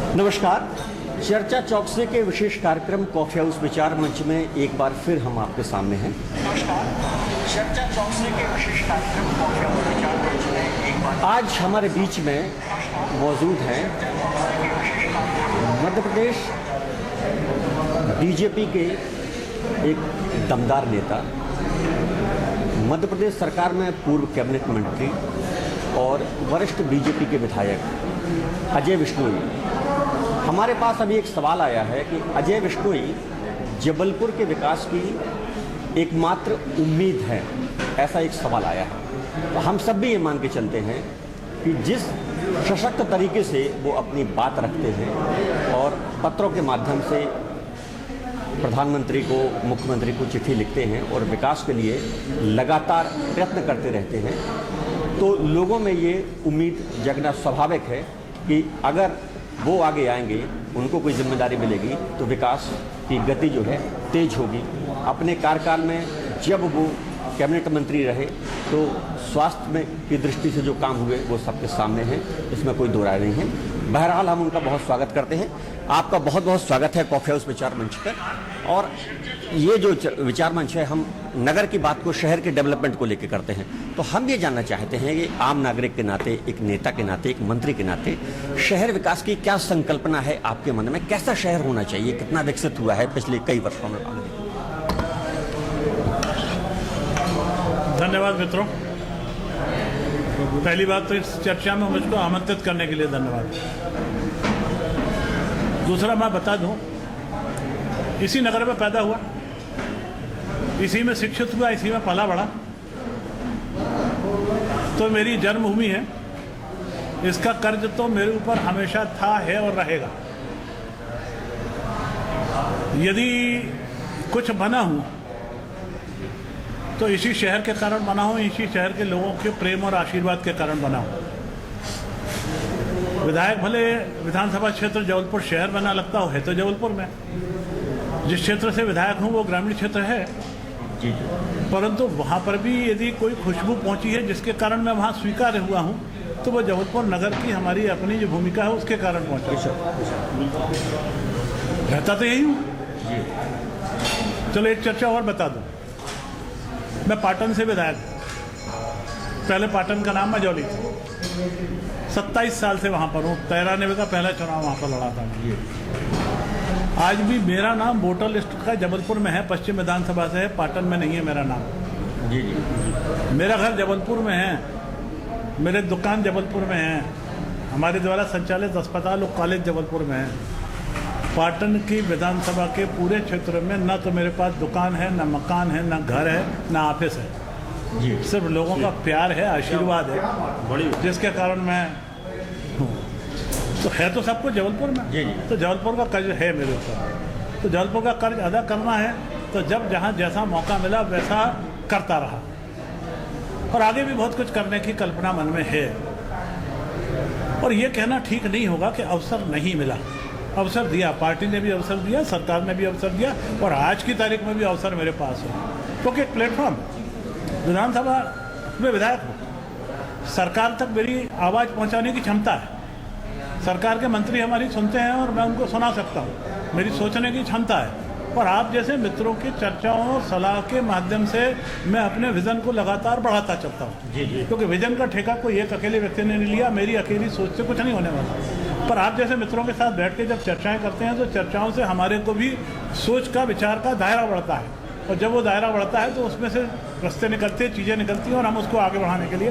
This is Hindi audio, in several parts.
नमस्कार। चर्चा चौकसे के विशेष कार्यक्रम कॉफी हाउस विचार मंच में एक बार फिर हम आपके सामने हैं। नमस्कार। चर्चा चौकसे के विशेष कार्यक्रम कॉफी हाउस विचार मंच में एक बार आज हमारे बीच में मौजूद हैं मध्य प्रदेश बीजेपी के एक दमदार नेता, मध्य प्रदेश सरकार में पूर्व कैबिनेट मंत्री और वरिष्ठ बीजेपी के विधायक अजय विश्नोई। हमारे पास अभी एक सवाल आया है कि अजय विश्नोई जबलपुर के विकास की एकमात्र उम्मीद है, ऐसा एक सवाल आया है। तो हम सब भी ये मान के चलते हैं कि जिस सशक्त तरीके से वो अपनी बात रखते हैं और पत्रों के माध्यम से प्रधानमंत्री को, मुख्यमंत्री को चिट्ठी लिखते हैं और विकास के लिए लगातार प्रयत्न करते रहते हैं, तो लोगों में ये उम्मीद जगना स्वाभाविक है कि अगर वो आगे आएंगे, उनको कोई जिम्मेदारी मिलेगी तो विकास की गति जो है तेज होगी। अपने कार्यकाल में जब वो कैबिनेट मंत्री रहे तो स्वास्थ्य में की दृष्टि से जो काम हुए वो सबके सामने हैं, इसमें कोई दो राय नहीं है। बहरहाल हम उनका बहुत स्वागत करते हैं। आपका बहुत बहुत स्वागत है कॉफी हाउस विचार मंच पर। और ये जो विचार मंच है, हम नगर की बात को, शहर के डेवलपमेंट को लेकर करते हैं। तो हम ये जानना चाहते हैं कि आम नागरिक के नाते, एक नेता के नाते, एक मंत्री के नाते, शहर विकास की क्या संकल्पना है आपके मन में? कैसा शहर होना चाहिए? कितना विकसित हुआ है पिछले कई वर्षों में? धन्यवाद मित्रों। पहली बात तो इस चर्चा में मुझको आमंत्रित करने के लिए धन्यवाद। दूसरा, मैं बता दूं, इसी नगर में पैदा हुआ, इसी में शिक्षित हुआ, इसी में पला बड़ा, तो मेरी जन्मभूमि है। इसका कर्ज तो मेरे ऊपर हमेशा था, है और रहेगा। यदि कुछ बना हूं तो इसी शहर के कारण बना हूं, इसी शहर के लोगों के प्रेम और आशीर्वाद के कारण बना हूं। विधायक भले विधानसभा क्षेत्र जबलपुर शहर बना लगता है तो जबलपुर में। जिस क्षेत्र से विधायक हूं वो ग्रामीण क्षेत्र है, परंतु वहां पर भी यदि कोई खुशबू पहुंची है जिसके कारण मैं वहां स्वीकार्य हुआ हूं, तो वो जबलपुर नगर की हमारी अपनी जो भूमिका है उसके कारण पहुंचा। रहता तो यही हूं। चलो एक चर्चा और बता दूं। मैं पाटन से विधायक, पहले पाटन का नाम मझौली था, 27 साल से वहां पर हूँ। 93 का पहला चुनाव वहां पर लड़ा था। आज भी मेरा नाम वोटर लिस्ट का जबलपुर में है, पश्चिम विधानसभा से है, पाटन में नहीं है मेरा नाम। जी जी। मेरा घर जबलपुर में है, मेरे दुकान जबलपुर में है, हमारे द्वारा संचालित अस्पताल और कॉलेज जबलपुर में है। पाटन की विधानसभा के पूरे क्षेत्र में न तो मेरे पास दुकान है, न मकान है, न घर है, न ऑफिस है जी। सिर्फ लोगों का प्यार है, आशीर्वाद है, जिसके कारण मैं तो है तो सबको जबलपुर में जी। तो जबलपुर का कर्ज है मेरे ऊपर, तो जबलपुर का कर्ज अदा करना है। तो जब जहाँ जैसा मौका मिला वैसा करता रहा, और आगे भी बहुत कुछ करने की कल्पना मन में है। और ये कहना ठीक नहीं होगा कि अवसर नहीं मिला। अवसर दिया, पार्टी ने भी अवसर दिया, सरकार ने भी अवसर दिया, और आज की तारीख में भी अवसर मेरे पास है, क्योंकि एक प्लेटफॉर्म, विधानसभा में विधायक हूँ, सरकार तक मेरी आवाज़ पहुँचाने की क्षमता है। सरकार के मंत्री हमारी सुनते हैं और मैं उनको सुना सकता हूँ, मेरी सोचने की क्षमता है। और आप जैसे मित्रों की चर्चाओं, सलाह के माध्यम से मैं अपने विज़न को लगातार बढ़ाता चलता हूँ जी जी। क्योंकि विज़न का ठेका कोई एक अकेले व्यक्ति ने नहीं लिया, मेरी अकेली सोच से कुछ नहीं होने वाला। पर आप जैसे मित्रों के साथ बैठ के जब चर्चाएं करते हैं तो चर्चाओं से हमारे को भी सोच का, विचार का दायरा बढ़ता है, और जब वो दायरा बढ़ता है तो उसमें से रास्ते निकलते हैं, चीज़ें निकलती हैं, और हम उसको आगे बढ़ाने के लिए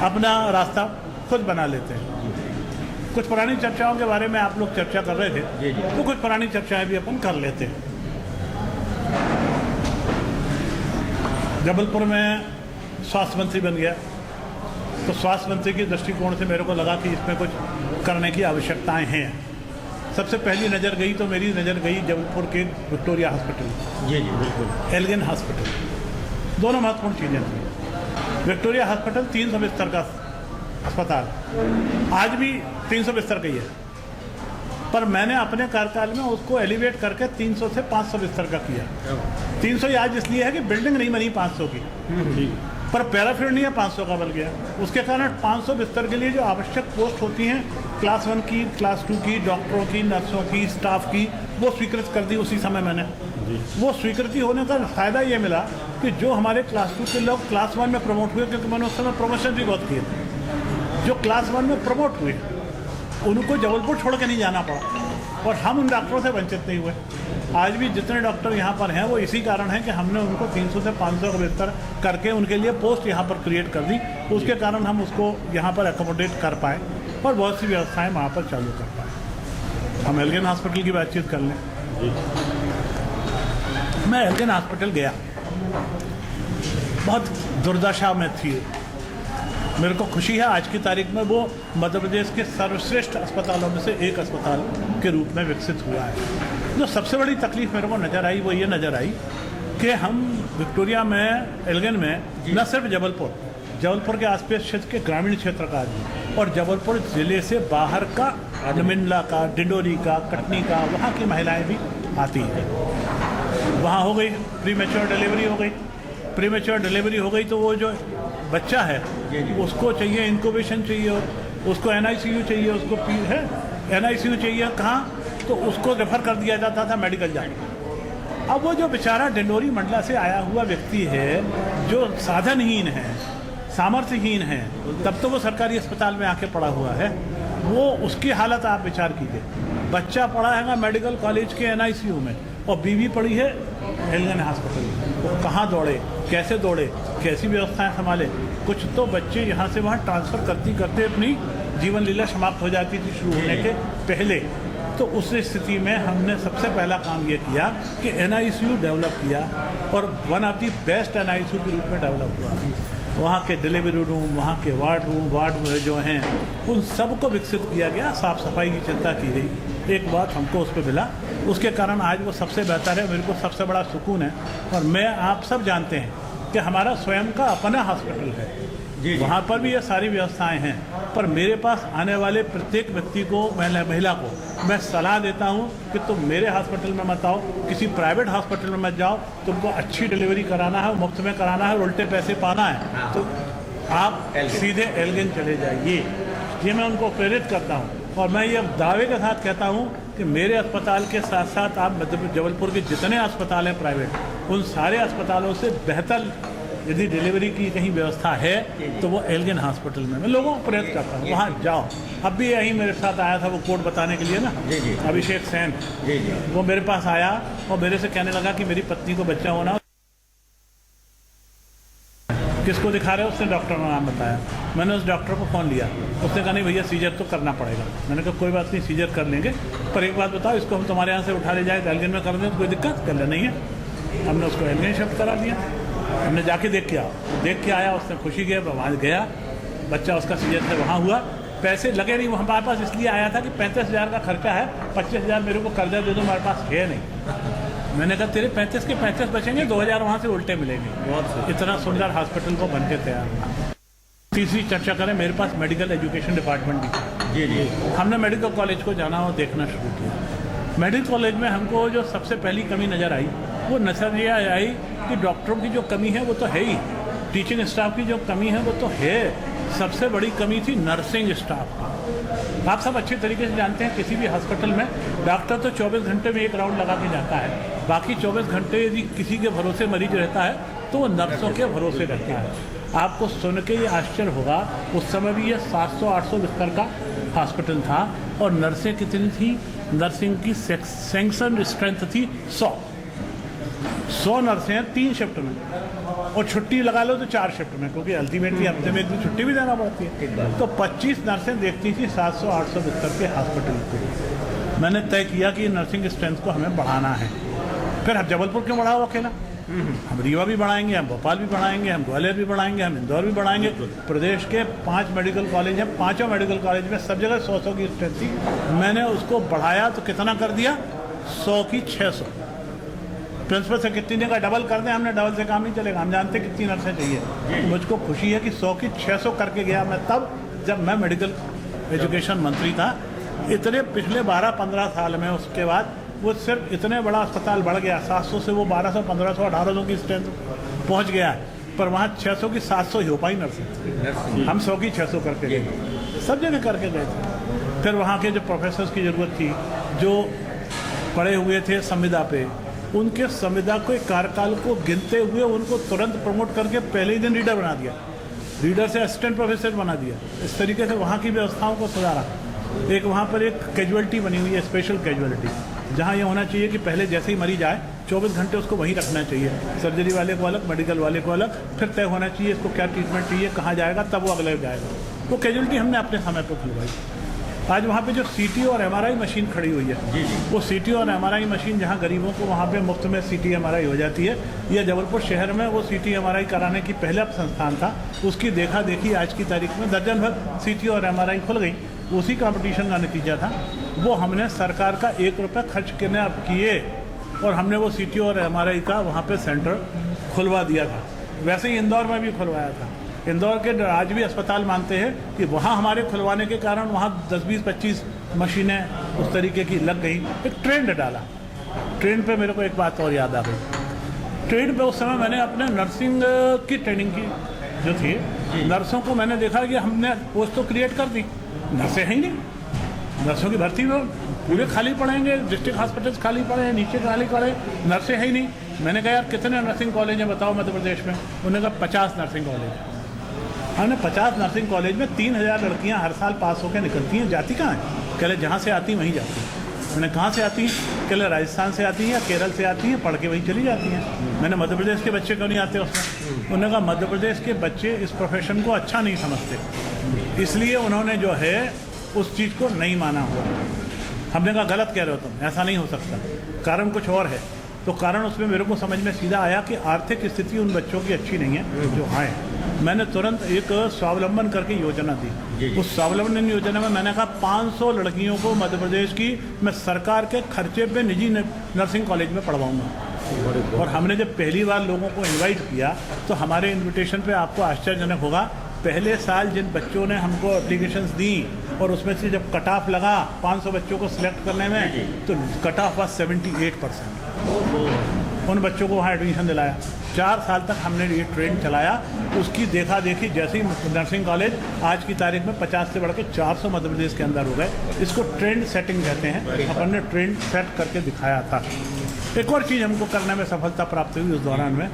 अपना रास्ता खुद बना लेते हैं। कुछ पुरानी चर्चाओं के बारे में आप लोग चर्चा कर रहे थे, तो कुछ पुरानी चर्चाएं भी अपन कर लेते हैं। जबलपुर में स्वास्थ्य मंत्री बन गया, तो स्वास्थ्य मंत्री के दृष्टिकोण से मेरे को लगा कि इसमें कुछ करने की आवश्यकताएं हैं। सबसे पहली नज़र गई तो मेरी नज़र गई जबलपुर के विक्टोरिया हॉस्पिटल। जी जी बिल्कुल। एलिगन हॉस्पिटल, दोनों महत्वपूर्ण चीज़ें थी। विक्टोरिया हॉस्पिटल 300 बिस्तर का अस्पताल, आज भी 300 बिस्तर का ही है, पर मैंने अपने कार्यकाल में उसको एलिवेट करके 300 से 500 बिस्तर का किया। 300 आज इसलिए है कि बिल्डिंग नहीं बनी 500 की, पर पैराफिर नहीं है 500 का बल गया। उसके कारण 500 बिस्तर के लिए जो आवश्यक पोस्ट होती हैं क्लास 1 की, क्लास 2 की, डॉक्टरों की, नर्सों की, स्टाफ की, वो स्वीकृत कर दी उसी समय मैंने। वो स्वीकृति होने का फ़ायदा ये मिला कि जो हमारे क्लास 2 के लोग क्लास 1 में प्रमोट हुए, क्योंकि मैंने उस समय प्रमोशन भी बहुत किए थे, जो क्लास 1 में प्रमोट हुए उनको जबलपुर छोड़ के नहीं जाना पड़ा और हम उन डॉक्टरों से वंचित नहीं हुए। आज भी जितने डॉक्टर यहाँ पर हैं वो इसी कारण है कि हमने उनको 300 से 500 का बिस्तर करके उनके लिए पोस्ट यहाँ पर क्रिएट कर दी। उसके कारण हम उसको यहाँ पर एकोमोडेट कर पाए और बहुत सी व्यवस्थाएं वहाँ पर चालू कर पाए। हम एल्गिन हॉस्पिटल की बातचीत कर लें। मैं एल्गिन हॉस्पिटल गया, बहुत दुर्दशा में थी। मेरे को खुशी है आज की तारीख में वो मध्य प्रदेश के सर्वश्रेष्ठ अस्पतालों में से एक अस्पताल के रूप में विकसित हुआ है। जो सबसे बड़ी तकलीफ मेरे को नज़र आई वो ये नज़र आई कि हम विक्टोरिया में, एल्गिन में, न सिर्फ जबलपुर के आसपास क्षेत्र के ग्रामीण क्षेत्र का आदमी और जबलपुर ज़िले से बाहर का, मिंडला का, डिंडोरी का, कटनी का, वहाँ की महिलाएँ भी आती हैं। वहाँ हो गई प्री मैच्योर डिलीवरी हो गई। प्री मैच्योर डिलीवरी हो गई तो वो जो बच्चा है उसको चाहिए इंक्यूबेशन चाहिए, उसको NICU चाहिए, उसको है NICU चाहिए कहाँ, तो उसको रेफर कर दिया जाता था मेडिकल जाके। अब वो जो बेचारा डिंडोरी मंडला से आया हुआ व्यक्ति है जो साधनहीन है, सामर्थ्यहीन है, तब तो वो सरकारी अस्पताल में आके पड़ा हुआ है, वो उसकी हालत आप विचार कीजिए। बच्चा पड़ा है मेडिकल कॉलेज के NICU में और बीवी पड़ी है एल्गिन हॉस्पिटल में। वो कहाँ दौड़े, कैसे दौड़े, कैसी व्यवस्थाएं संभाले। कुछ तो बच्चे यहाँ से वहाँ ट्रांसफ़र करते अपनी जीवन लीला समाप्त हो जाती थी शुरू होने के पहले। तो उस स्थिति में हमने सबसे पहला काम ये किया कि NICU डेवलप किया और one of the best NICU के रूप में डेवलप हुआ। वहाँ के डिलीवरी रूम, वहाँ के वार्ड जो हैं उन सबको विकसित किया गया, साफ़ सफाई की चिंता की गई। एक बात हमको उस पर मिला, उसके कारण आज वो सबसे बेहतर है। मेरे को सबसे बड़ा सुकून है। और मैं, आप सब जानते हैं कि हमारा स्वयं का अपना हॉस्पिटल है, वहाँ पर भी ये सारी व्यवस्थाएं हैं, पर मेरे पास आने वाले प्रत्येक व्यक्ति को, महिला को मैं सलाह देता हूँ कि तुम मेरे हॉस्पिटल में मत आओ, किसी प्राइवेट हॉस्पिटल में मत जाओ। तुमको अच्छी डिलीवरी कराना है, मुफ्त में कराना है, उल्टे पैसे पाना है तो आप सीधे एल्गिन चले जाइए। ये मैं उनको प्रेरित करता हूँ और मैं ये दावे के साथ कहता हूँ कि मेरे अस्पताल के साथ साथ आप जबलपुर के जितने अस्पताल हैं प्राइवेट, उन सारे अस्पतालों से बेहतर यदि डिलीवरी की कहीं व्यवस्था है तो वो एल्गिन हॉस्पिटल में। मैं लोगों को प्रेरित करता हूँ वहाँ जाओ। अब भी यहीं मेरे साथ आया था वो कोड बताने के लिए ना, अभिषेक सेन, वो मेरे पास आया और मेरे से कहने लगा कि मेरी पत्नी को बच्चा होना। किसको दिखा रहे हो? उसने डॉक्टर का नाम बताया। मैंने उस डॉक्टर को फ़ोन लिया, उसने कहा नहीं भैया सीजर तो करना पड़ेगा। मैंने कहा कोई बात नहीं, सीजर कर लेंगे, पर एक बात बताओ, इसको हम तुम्हारे यहाँ से उठा ले जाए एल्गिन में कर दें तो कोई दिक्कत? कर ले नहीं है। हमने उसको एल्गिन शिफ्ट करा दिया। हमने जाके देख के आया, उसने खुशी गया, वहाँ गया, बच्चा उसका सीजर से वहाँ हुआ। पैसे लगे नहीं, वो हमारे पास इसलिए आया था कि 35,000 का खर्चा है, 25,000 मेरे को कर्जा दे दो, हमारे पास है नहीं। मैंने कहा तेरे 35 के 35 बचेंगे, 2,000 वहाँ से उल्टे मिलेंगे। इतना सुंदर हॉस्पिटल को बन के तैयार हुआ। तीसरी चर्चा करें, मेरे पास मेडिकल एजुकेशन डिपार्टमेंट भी जी। हमने मेडिकल कॉलेज को जाना और देखना शुरू किया। मेडिकल कॉलेज में हमको जो सबसे पहली कमी नज़र आई वो नज़रिया आई कि डॉक्टरों की जो कमी है वो तो है ही, टीचिंग स्टाफ की जो कमी है वो तो है, सबसे बड़ी कमी थी नर्सिंग स्टाफ की। आप सब अच्छे तरीके से जानते हैं किसी भी हॉस्पिटल में डॉक्टर तो 24 घंटे में एक राउंड लगा के जाता है, बाकी 24 घंटे यदि किसी के भरोसे मरीज रहता है तो वो नर्सों के भरोसे रहता है। आपको सुन के ये आश्चर्य होगा, उस समय भी ये 700-800 बिस्तर का हॉस्पिटल था और नर्सें कितनी थी? नर्सिंग की सैंक्शन स्ट्रेंथ थी 100 नर्सें हैं 3 शिफ्ट में, और छुट्टी लगा लो तो 4 शिफ्ट में, क्योंकि अल्टीमेटली हफ्ते में एक दिन छुट्टी भी देना पड़ती है। तो 25 नर्सें देखती थी 700-800 बिस्तर के हॉस्पिटल को। मैंने तय किया कि नर्सिंग स्ट्रेंथ को हमें बढ़ाना है। फिर हम जबलपुर क्यों बढ़ाओ अकेला? हम रीवा भी बढ़ाएंगे, हम भोपाल भी बढ़ाएंगे, हम ग्वालियर भी बढ़ाएंगे, हम इंदौर भी बढ़ाएंगे। प्रदेश के 5 मेडिकल कॉलेज हैं, 5 मेडिकल कॉलेज में सब जगह 100 की स्ट्रेंथ थी। मैंने उसको बढ़ाया तो कितना कर दिया? 100 की 600। प्रिंसिपल से कितनी ने कहा डबल कर दें, हमने डबल से काम नहीं चलेगा, हम जानते कितनी नर्सें चाहिए। तो मुझको खुशी है कि 100 की 600 करके गया मैं तब जब मैं मेडिकल एजुकेशन मंत्री था। इतने पिछले 12-15 साल में उसके बाद वो सिर्फ इतने बड़ा अस्पताल बढ़ गया, 700 से वो 1200, 1500, 1800 की स्ट्रेंथ पहुंच गया है। पर वहाँ 600 की 700 ही हो पाई नर्सिंग। हम 100 की 600 करके गए, सब जगह करके गए थे। फिर वहाँ के जो प्रोफेसर्स की ज़रूरत थी, जो पढ़े हुए थे संविदा पे, उनके संविदा के कार्यकाल को गिनते हुए उनको तुरंत प्रमोट करके पहले ही दिन रीडर बना दिया, रीडर से असिस्टेंट प्रोफेसर बना दिया। इस तरीके से वहाँ की व्यवस्थाओं को सुधारा। एक वहाँ पर एक कैजुअलिटी बनी हुई है, स्पेशल कैजुअलिटी, जहाँ ये होना चाहिए कि पहले जैसे ही मरीज आए 24 घंटे उसको वहीं रखना चाहिए, सर्जरी वाले को अलग, मेडिकल वाले को अलग, फिर तय होना चाहिए इसको क्या ट्रीटमेंट चाहिए, कहाँ जाएगा, तब वो अगले जाएगा। वो कैजुअलिटी हमने अपने समय पर खुलवाई। आज वहाँ पे जो सीटी और एमआरआई मशीन खड़ी हुई है, वो सीटी और एमआरआई मशीन जहाँ गरीबों को वहाँ पे मुफ्त में सीटी एमआरआई हो जाती है, या जबलपुर शहर में वो सीटी एमआरआई कराने की पहला संस्थान था, उसकी देखा देखी आज की तारीख में दर्जन भर सीटी और एमआरआई खुल गई। उसी कंपटीशन का नतीजा था। वो हमने सरकार का 1 रुपये खर्च करने अब किए और हमने वो सीटी और एमआरआई का वहाँ पे सेंटर खुलवा दिया था। वैसे ही इंदौर में भी खुलवाया था। इंदौर के आज भी अस्पताल मानते हैं कि वहाँ हमारे खुलवाने के कारण वहाँ 10, 20, 25 मशीनें उस तरीके की लग गई। एक ट्रेंड डाला। ट्रेंड पे मेरे को एक बात और याद आ गई। ट्रेंड पे उस समय मैंने अपने नर्सिंग की ट्रेनिंग की जो थी, नर्सों को मैंने देखा कि हमने पोस्ट तो क्रिएट कर दी, नर्सें हैं ही नहीं। नर्सों की भर्ती में पूरे खाली पड़ेंगे, डिस्ट्रिक्ट हॉस्पिटल्स खाली पड़े हैं, नीचे खाली पड़े, नर्सें है ही नहीं। मैंने कहा यार कितने नर्सिंग कॉलेज हैं बताओ मध्य प्रदेश में? उन्होंने कहा 50 नर्सिंग कॉलेज। हमने 50 नर्सिंग कॉलेज में 3000 लड़कियां हर साल पास होकर निकलती हैं, जाती कहाँ हैं? कहले जहाँ से आती वहीं जाती हैं। मैंने कहाँ से आती हैं? कहले राजस्थान से आती हैं या केरल से आती हैं, पढ़ के वहीं चली जाती हैं। मैंने मध्य प्रदेश के बच्चे क्यों नहीं आते उसमें? उन्होंने कहा मध्य प्रदेश के बच्चे इस प्रोफेशन को अच्छा नहीं समझते, इसलिए उन्होंने जो है उस चीज़ को नहीं माना हुआ। हमने कहा गलत कह रहे हो तुम, ऐसा नहीं हो सकता, कारण कुछ और है। तो कारण उसमें मेरे को समझ में सीधा आया कि आर्थिक स्थिति उन बच्चों की अच्छी नहीं है जो आए। मैंने तुरंत एक स्वावलंबन करके योजना दी। उस स्वावलंबन योजना में मैंने कहा 500 लड़कियों को मध्य प्रदेश की मैं सरकार के खर्चे पे निजी नर्सिंग कॉलेज में पढ़वाऊंगा। और हमने जब पहली बार लोगों को इनवाइट किया तो हमारे इनविटेशन पे आपको आश्चर्यजनक होगा, पहले साल जिन बच्चों ने हमको एप्लीकेशंस दी और उसमें से जब कट ऑफ लगा 500 बच्चों को सिलेक्ट करने में, तो कट ऑफ हुआ 78%। उन बच्चों को वहाँ एडमिशन दिलाया। 4 साल तक हमने ये ट्रेंड चलाया। उसकी देखा देखी जैसे ही नर्सिंग कॉलेज आज की तारीख में 50 से बढ़ के 400 मध्य प्रदेश के अंदर हो गए। इसको ट्रेंड सेटिंग कहते हैं। अपन ने ट्रेंड सेट करके दिखाया था। एक और चीज़ हमको करने में सफलता प्राप्त हुई उस दौरान में,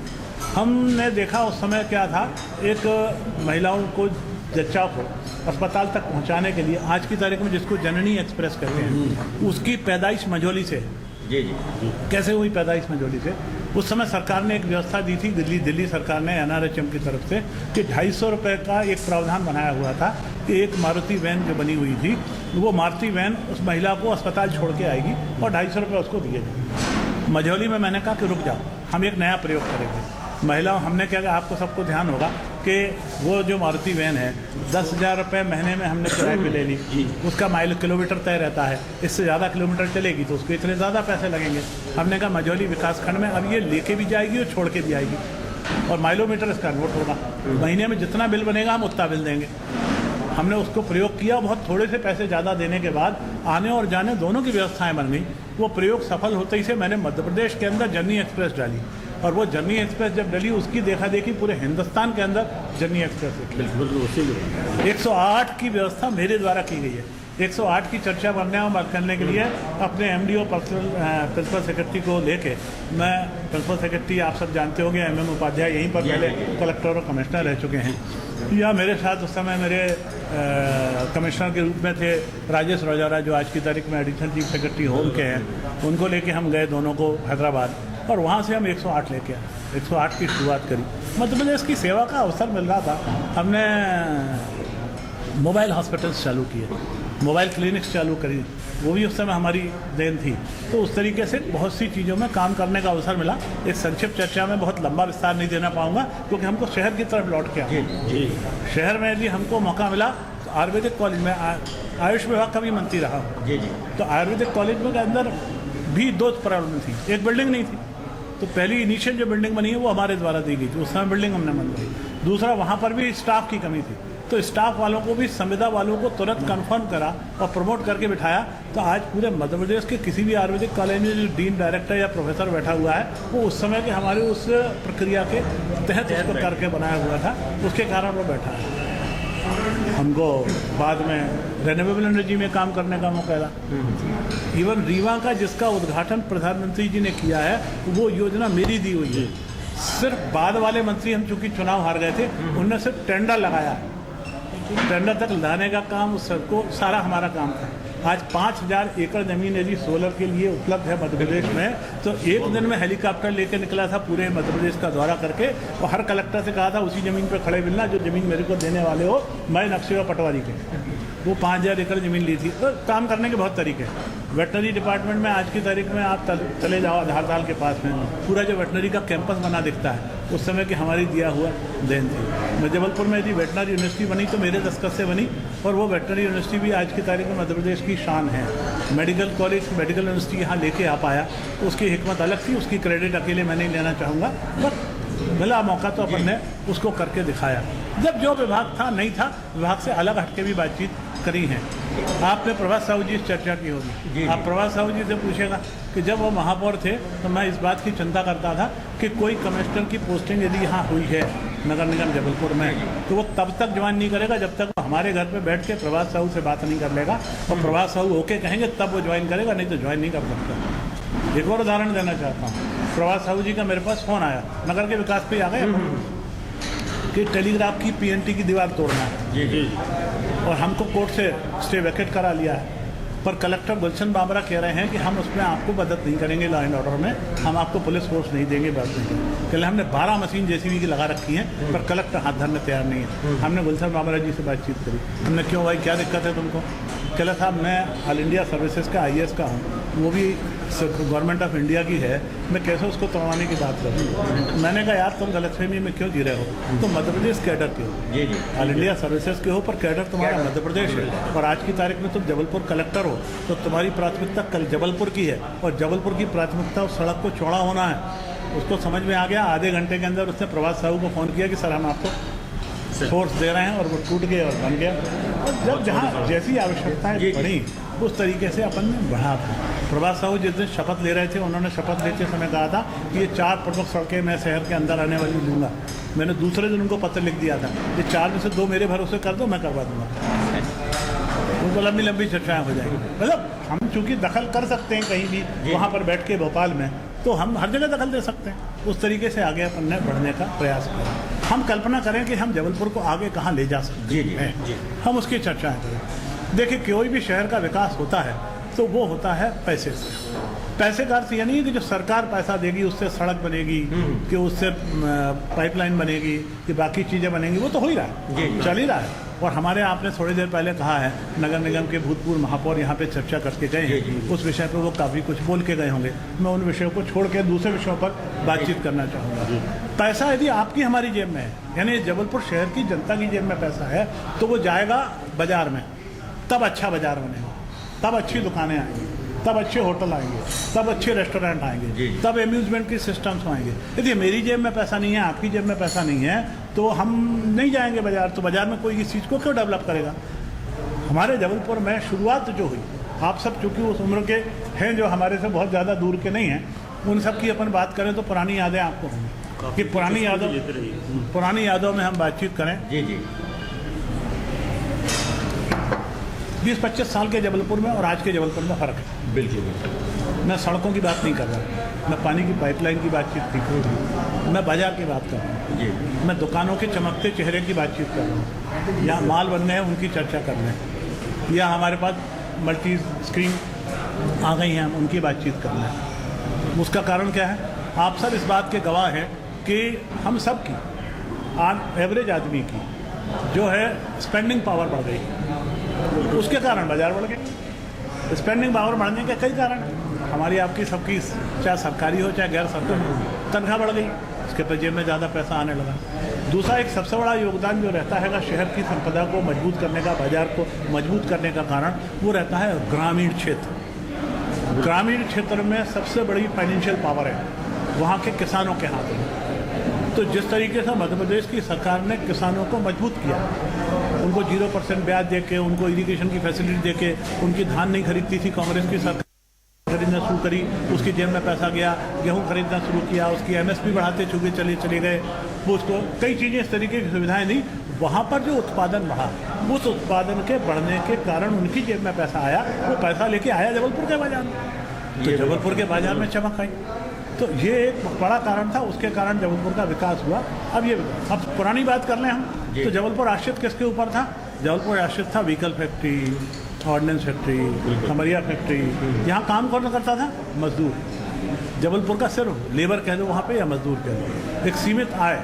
हमने देखा उस समय क्या था, एक महिलाओं को जच्चा को अस्पताल तक पहुंचाने के लिए आज की तारीख में जिसको जननी एक्सप्रेस कहते हैं, उसकी पैदाइश मझौली से। जी। कैसे हुई पैदाइश मझौली से? उस समय सरकार ने एक व्यवस्था दी थी, दिल्ली सरकार ने NRHM की तरफ से, कि 250 रुपये का एक प्रावधान बनाया हुआ था कि एक मारुति वैन जो बनी हुई थी, वो मारुति वैन उस महिला को अस्पताल छोड़ के आएगी और 250 रुपये उसको दिए जाएंगे। मझौली में मैंने कहा कि रुक जाओ, हम एक नया प्रयोग करेंगे। महिलाओं हमने क्या कहा, आपको सबको ध्यान होगा कि वो जो मारुति वैन है 10,000 रुपये महीने में हमने किराए पे ले ली। उसका माइल किलोमीटर तय रहता है, इससे ज़्यादा किलोमीटर चलेगी तो उसको इतने ज़्यादा पैसे लगेंगे। हमने कहा मझौली विकासखंड में अब ये लेके भी जाएगी और छोड़ के भी आएगी और माइलोमीटर इसका नोट होगा। महीने में जितना बिल बनेगा हम उतना बिल देंगे। हमने उसको प्रयोग किया। बहुत थोड़े से पैसे ज़्यादा देने के बाद आने और जाने दोनों की व्यवस्थाएँ बन गई। वो प्रयोग सफल होते ही से मैंने मध्य प्रदेश के अंदर जननी एक्सप्रेस डाली और वो जननी एक्सप्रेस जब डली उसकी देखा देखी पूरे हिंदुस्तान के अंदर जननी एक्सप्रेस 108 की व्यवस्था मेरे द्वारा की गई है। 108 की चर्चा करने के लिए अपने MDO प्रिंसिपल सेक्रेटरी को लेके, मैं प्रिंसिपल सेक्रेटरी आप सब जानते होंगे MM उपाध्याय यहीं पर पहले कलेक्टर और कमिश्नर रह चुके हैं, या मेरे साथ उस समय मेरे कमिश्नर के रूप में थे राजेश रौजारा जो आज की तारीख में एडिशनल चीफ सेक्रेटरी होम के हैं। उनको लेके हम गए दोनों को हैदराबाद और वहाँ से हम 108 लेके आए। 108 की शुरुआत करी। मध्य प्रदेश की सेवा का अवसर मिल रहा था। हमने मोबाइल हॉस्पिटल्स चालू किए, मोबाइल क्लिनिक्स चालू करी, वो भी उस समय हमारी देन थी। तो उस तरीके से बहुत सी चीज़ों में काम करने का अवसर मिला। एक संक्षिप्त चर्चा में बहुत लंबा विस्तार नहीं देना पाऊँगा क्योंकि हमको शहर की तरफ लौट के आए। शहर में यदि हमको मौका मिला तो आयुर्वेदिक कॉलेज में आयुष विभाग का भी मंत्री रहा। तो आयुर्वेदिक कॉलेज में के अंदर भी 2 प्रॉब्लम थी। एक बिल्डिंग नहीं थी, तो पहली इनिशियल जो बिल्डिंग बनी है वो हमारे द्वारा दी गई थी, उस समय बिल्डिंग हमने बनवाई। दूसरा वहाँ पर भी स्टाफ की कमी थी। तो स्टाफ वालों को भी, संविदा वालों को तुरंत कंफर्म करा और प्रमोट करके बिठाया। तो आज पूरे मध्य प्रदेश के किसी भी आयुर्वेदिक कॉलेज में जो डीन, डायरेक्टर या प्रोफेसर बैठा हुआ है, वो उस समय के हमारे उस प्रक्रिया के तहत उसको करके बनाया हुआ था, उसके कारण वो बैठा है। हमको बाद में रेन्यूएबल एनर्जी में काम करने का मौका मिला। इवन रीवा का जिसका उद्घाटन प्रधानमंत्री जी ने किया है, वो योजना मेरी दी हुई है। सिर्फ बाद वाले मंत्री, हम चूंकि चुनाव हार गए थे, उनने सिर्फ टेंडर लगाया, टेंडर तक लाने का काम, उस सबको सारा हमारा काम था। आज 5000 एकड़ ज़मीन यदि सोलर के लिए उपलब्ध है मध्य प्रदेश में, तो एक दिन में हेलीकॉप्टर लेकर निकला था पूरे मध्य प्रदेश का दौरा करके, और हर कलेक्टर से कहा था उसी ज़मीन पर खड़े मिलना जो ज़मीन मेरे को देने वाले हो, मैं नक्शे व पटवारी के। वो 5000 एकड़ ज़मीन ली थी। तो काम करने के बहुत तरीके हैं। वेटनरी डिपार्टमेंट में आज की तारीख में आप चले जाओ आधार ताल के पास में, पूरा जो वेटनरी का कैंपस बना दिखता है, उस समय की हमारी दिया हुआ देन थी। मैं जबलपुर में यदि वेटनरी यूनिवर्सिटी बनी तो मेरे दस्तखत से बनी, और वो वेटनरी यूनिवर्सिटी भी आज की तारीख में मध्य प्रदेश की शान है। मेडिकल कॉलेज, मेडिकल यूनिवर्सिटी यहाँ लेके आ पाया, उसकी हिकमत अलग थी, उसकी क्रेडिट अकेले मैं नहीं लेना चाहूँगा, बट मिला मौका तो अपन ने उसको करके दिखाया। जब जो विभाग था नहीं था, विभाग से अलग हटके भी बातचीत करी है। आपने प्रभात साहू जी से चर्चा की होगी, आप प्रभात साहू जी से पूछेगा कि जब वो महापौर थे तो मैं इस बात की चिंता करता था कि कोई कमिश्नर की पोस्टिंग यदि यहाँ हुई है नगर निगम जबलपुर में, तो वो तब तक ज्वाइन नहीं करेगा जब तक वो हमारे घर पे बैठ के प्रभात साहू से बात नहीं कर लेगा, और प्रभात साहू ओके कहेंगे तब वो ज्वाइन करेगा, नहीं तो ज्वाइन नहीं कर सकता। एक और उदाहरण देना चाहता हूँ। प्रभात साहू जी का मेरे पास फ़ोन आया, नगर के विकास पे आ गए कि टेलीग्राफ की पीएनटी की दीवार तोड़ना है जी, और हमको कोर्ट से स्टे वैकेट करा लिया है, पर कलेक्टर गुलशन बाबरा कह रहे हैं कि हम उसमें आपको मदद नहीं करेंगे, लॉ एंड ऑर्डर में हम आपको पुलिस फोर्स नहीं देंगे। बात नहीं कल हमने 12 मशीन जेसीबी की लगा रखी हैं, पर कलेक्टर हाथ धरने तैयार नहीं है। हमने गुलशन बाबरा जी से बातचीत करी, हमने क्यों भाई क्या दिक्कत है तुमको? कहला साहब मैं ऑल इंडिया सर्विसेज का IAS का हूँ, वो भी गवर्नमेंट ऑफ इंडिया की है, मैं कैसे उसको तोड़वाने की बात करूँ? मैंने कहा यार तुम गलतफहमी में क्यों गिरे हो, तुम मध्य प्रदेश कैडर के हो, जी ऑल इंडिया सर्विसेज के हो, पर कैडर तुम्हारा मध्य प्रदेश है, और आज की तारीख में तुम जबलपुर कलेक्टर हो, तो तुम्हारी प्राथमिकता कल जबलपुर की है, और जबलपुर की प्राथमिकता उस सड़क को चौड़ा होना है। उसको समझ में आ गया। आधे घंटे के अंदर उसने प्रभात साहू को फ़ोन किया कि सर हम आपको फोर्स दे रहे हैं, और वो टूट गए और बन गया। और जब जहाँ जैसी आवश्यकताएं बढ़ी उस तरीके से अपन ने बढ़ा था। प्रभात साहू जिस दिन शपथ ले रहे थे, उन्होंने शपथ लेते समय कहा था कि ये 4 प्रमुख सड़कें मैं शहर के अंदर आने वाली लूँगा। मैंने दूसरे दिन उनको पत्र लिख दिया था, ये 4 में से 2 मेरे भरोसे कर दो, मैं करवा दूँगा। उनको लंबी लंबी चर्चाएँ हो जाएंगी। मतलब हम चूँकि दखल कर सकते हैं कहीं भी, वहाँ पर बैठ के भोपाल में, तो हम हर जगह दखल दे सकते हैं। उस तरीके से आगे अपन ने बढ़ने का प्रयास किया। हम कल्पना करें कि हम जबलपुर को आगे कहाँ ले जा सकते हैं, हम उसकी चर्चाएँ करें। देखिए, कोई भी शहर का विकास होता है तो वो होता है पैसे से। पैसे का अर्थ ये नहीं है कि जो सरकार पैसा देगी उससे सड़क बनेगी, कि उससे पाइपलाइन बनेगी, कि बाकी चीज़ें बनेंगी, वो तो हो ही रहा है, चल ही रहा है। और हमारे आपने थोड़ी देर पहले कहा है, नगर निगम के भूतपूर्व महापौर यहाँ पे चर्चा करके गए हैं, उस विषय पर वो काफ़ी कुछ बोल के गए होंगे। मैं उन विषयों को छोड़ के दूसरे विषयों पर बातचीत करना चाहूँगा। पैसा यदि आपकी हमारी जेब में है, यानी जबलपुर शहर की जनता की जेब में पैसा है, तो वो जाएगा बाजार में, तब अच्छा बाजार बनेगा, तब अच्छी दुकानें आएंगी, तब अच्छे होटल आएंगे, तब अच्छे रेस्टोरेंट आएंगे, तब एम्यूजमेंट की सिस्टम्स आएंगे। यदि मेरी जेब में पैसा नहीं है, आपकी जेब में पैसा नहीं है, तो हम नहीं जाएंगे बाजार। तो बाजार में कोई इस चीज़ को क्यों डेवलप करेगा? हमारे जबलपुर में शुरुआत जो हुई, आप सब चूँकि उस उम्र के हैं जो हमारे से बहुत ज़्यादा दूर के नहीं हैं, उन सब की अपन बात करें तो पुरानी यादें आपको होंगी कि पुरानी यादों में हम बातचीत करें। 20-25 साल के जबलपुर में और आज के जबलपुर में फ़र्क है। बिल्कुल। मैं सड़कों की बात नहीं कर रहा, मैं पानी की पाइपलाइन की बातचीत नहीं कर रहा, मैं बाजार की बात कर रहा हूँ, मैं दुकानों के चमकते चेहरे की बातचीत कर रहा हूँ, या माल बनने हैं उनकी चर्चा कर रहे हैं, या हमारे पास मल्टी स्क्रीन आ गई हैं हम उनकी बातचीत कर रहे हैं। उसका कारण क्या है? आप सब इस बात के गवाह हैं कि हम सब की एवरेज आदमी की जो है स्पेंडिंग पावर बढ़ गई, उसके कारण बाजार बढ़ गए। स्पेंडिंग पावर बढ़ने के कई कारण हैं, हमारी आपकी सबकी, चाहे सरकारी हो चाहे गैर सरकारी हो, तनख्वाह बढ़ गई, उसके पर जेब में ज़्यादा पैसा आने लगा। दूसरा एक सबसे बड़ा योगदान जो रहता है शहर की संपदा को मजबूत करने का, बाजार को मजबूत करने का कारण, वो रहता है ग्रामीण क्षेत्र। ग्रामीण क्षेत्र में सबसे बड़ी फाइनेंशियल पावर है वहाँ के किसानों के हाथ में। तो जिस तरीके से मध्य प्रदेश की सरकार ने किसानों को मजबूत किया, उनको 0% ब्याज दे के, उनको इरिगेशन की फैसिलिटी दे के, उनकी धान नहीं खरीदती थी कांग्रेस की सरकार खरीदना शुरू करी, उसकी जेब में पैसा गया, गेहूं खरीदना शुरू किया, उसकी MSP बढ़ाते चुके चले गए, वो उसको कई चीज़ें इस तरीके की सुविधाएं दी। वहाँ पर जो उत्पादन बढ़ा, उस उत्पादन के बढ़ने के कारण उनकी जेब में पैसा आया, वो पैसा लेके आया जबलपुर के बाजार में, तो जबलपुर के बाजार में चमक आई। तो ये एक बड़ा कारण था, उसके कारण जबलपुर का विकास हुआ। अब पुरानी बात कर लें हम, तो जबलपुर आश्रित किसके ऊपर था? जबलपुर आश्रित था vehicle factory, ordnance factory, Khamaria factory. यहाँ काम कौन करता था? मजदूर। जबलपुर का सिर्फ लेबर कह दो वहाँ पे या मजदूर कह दो, एक सीमित आय,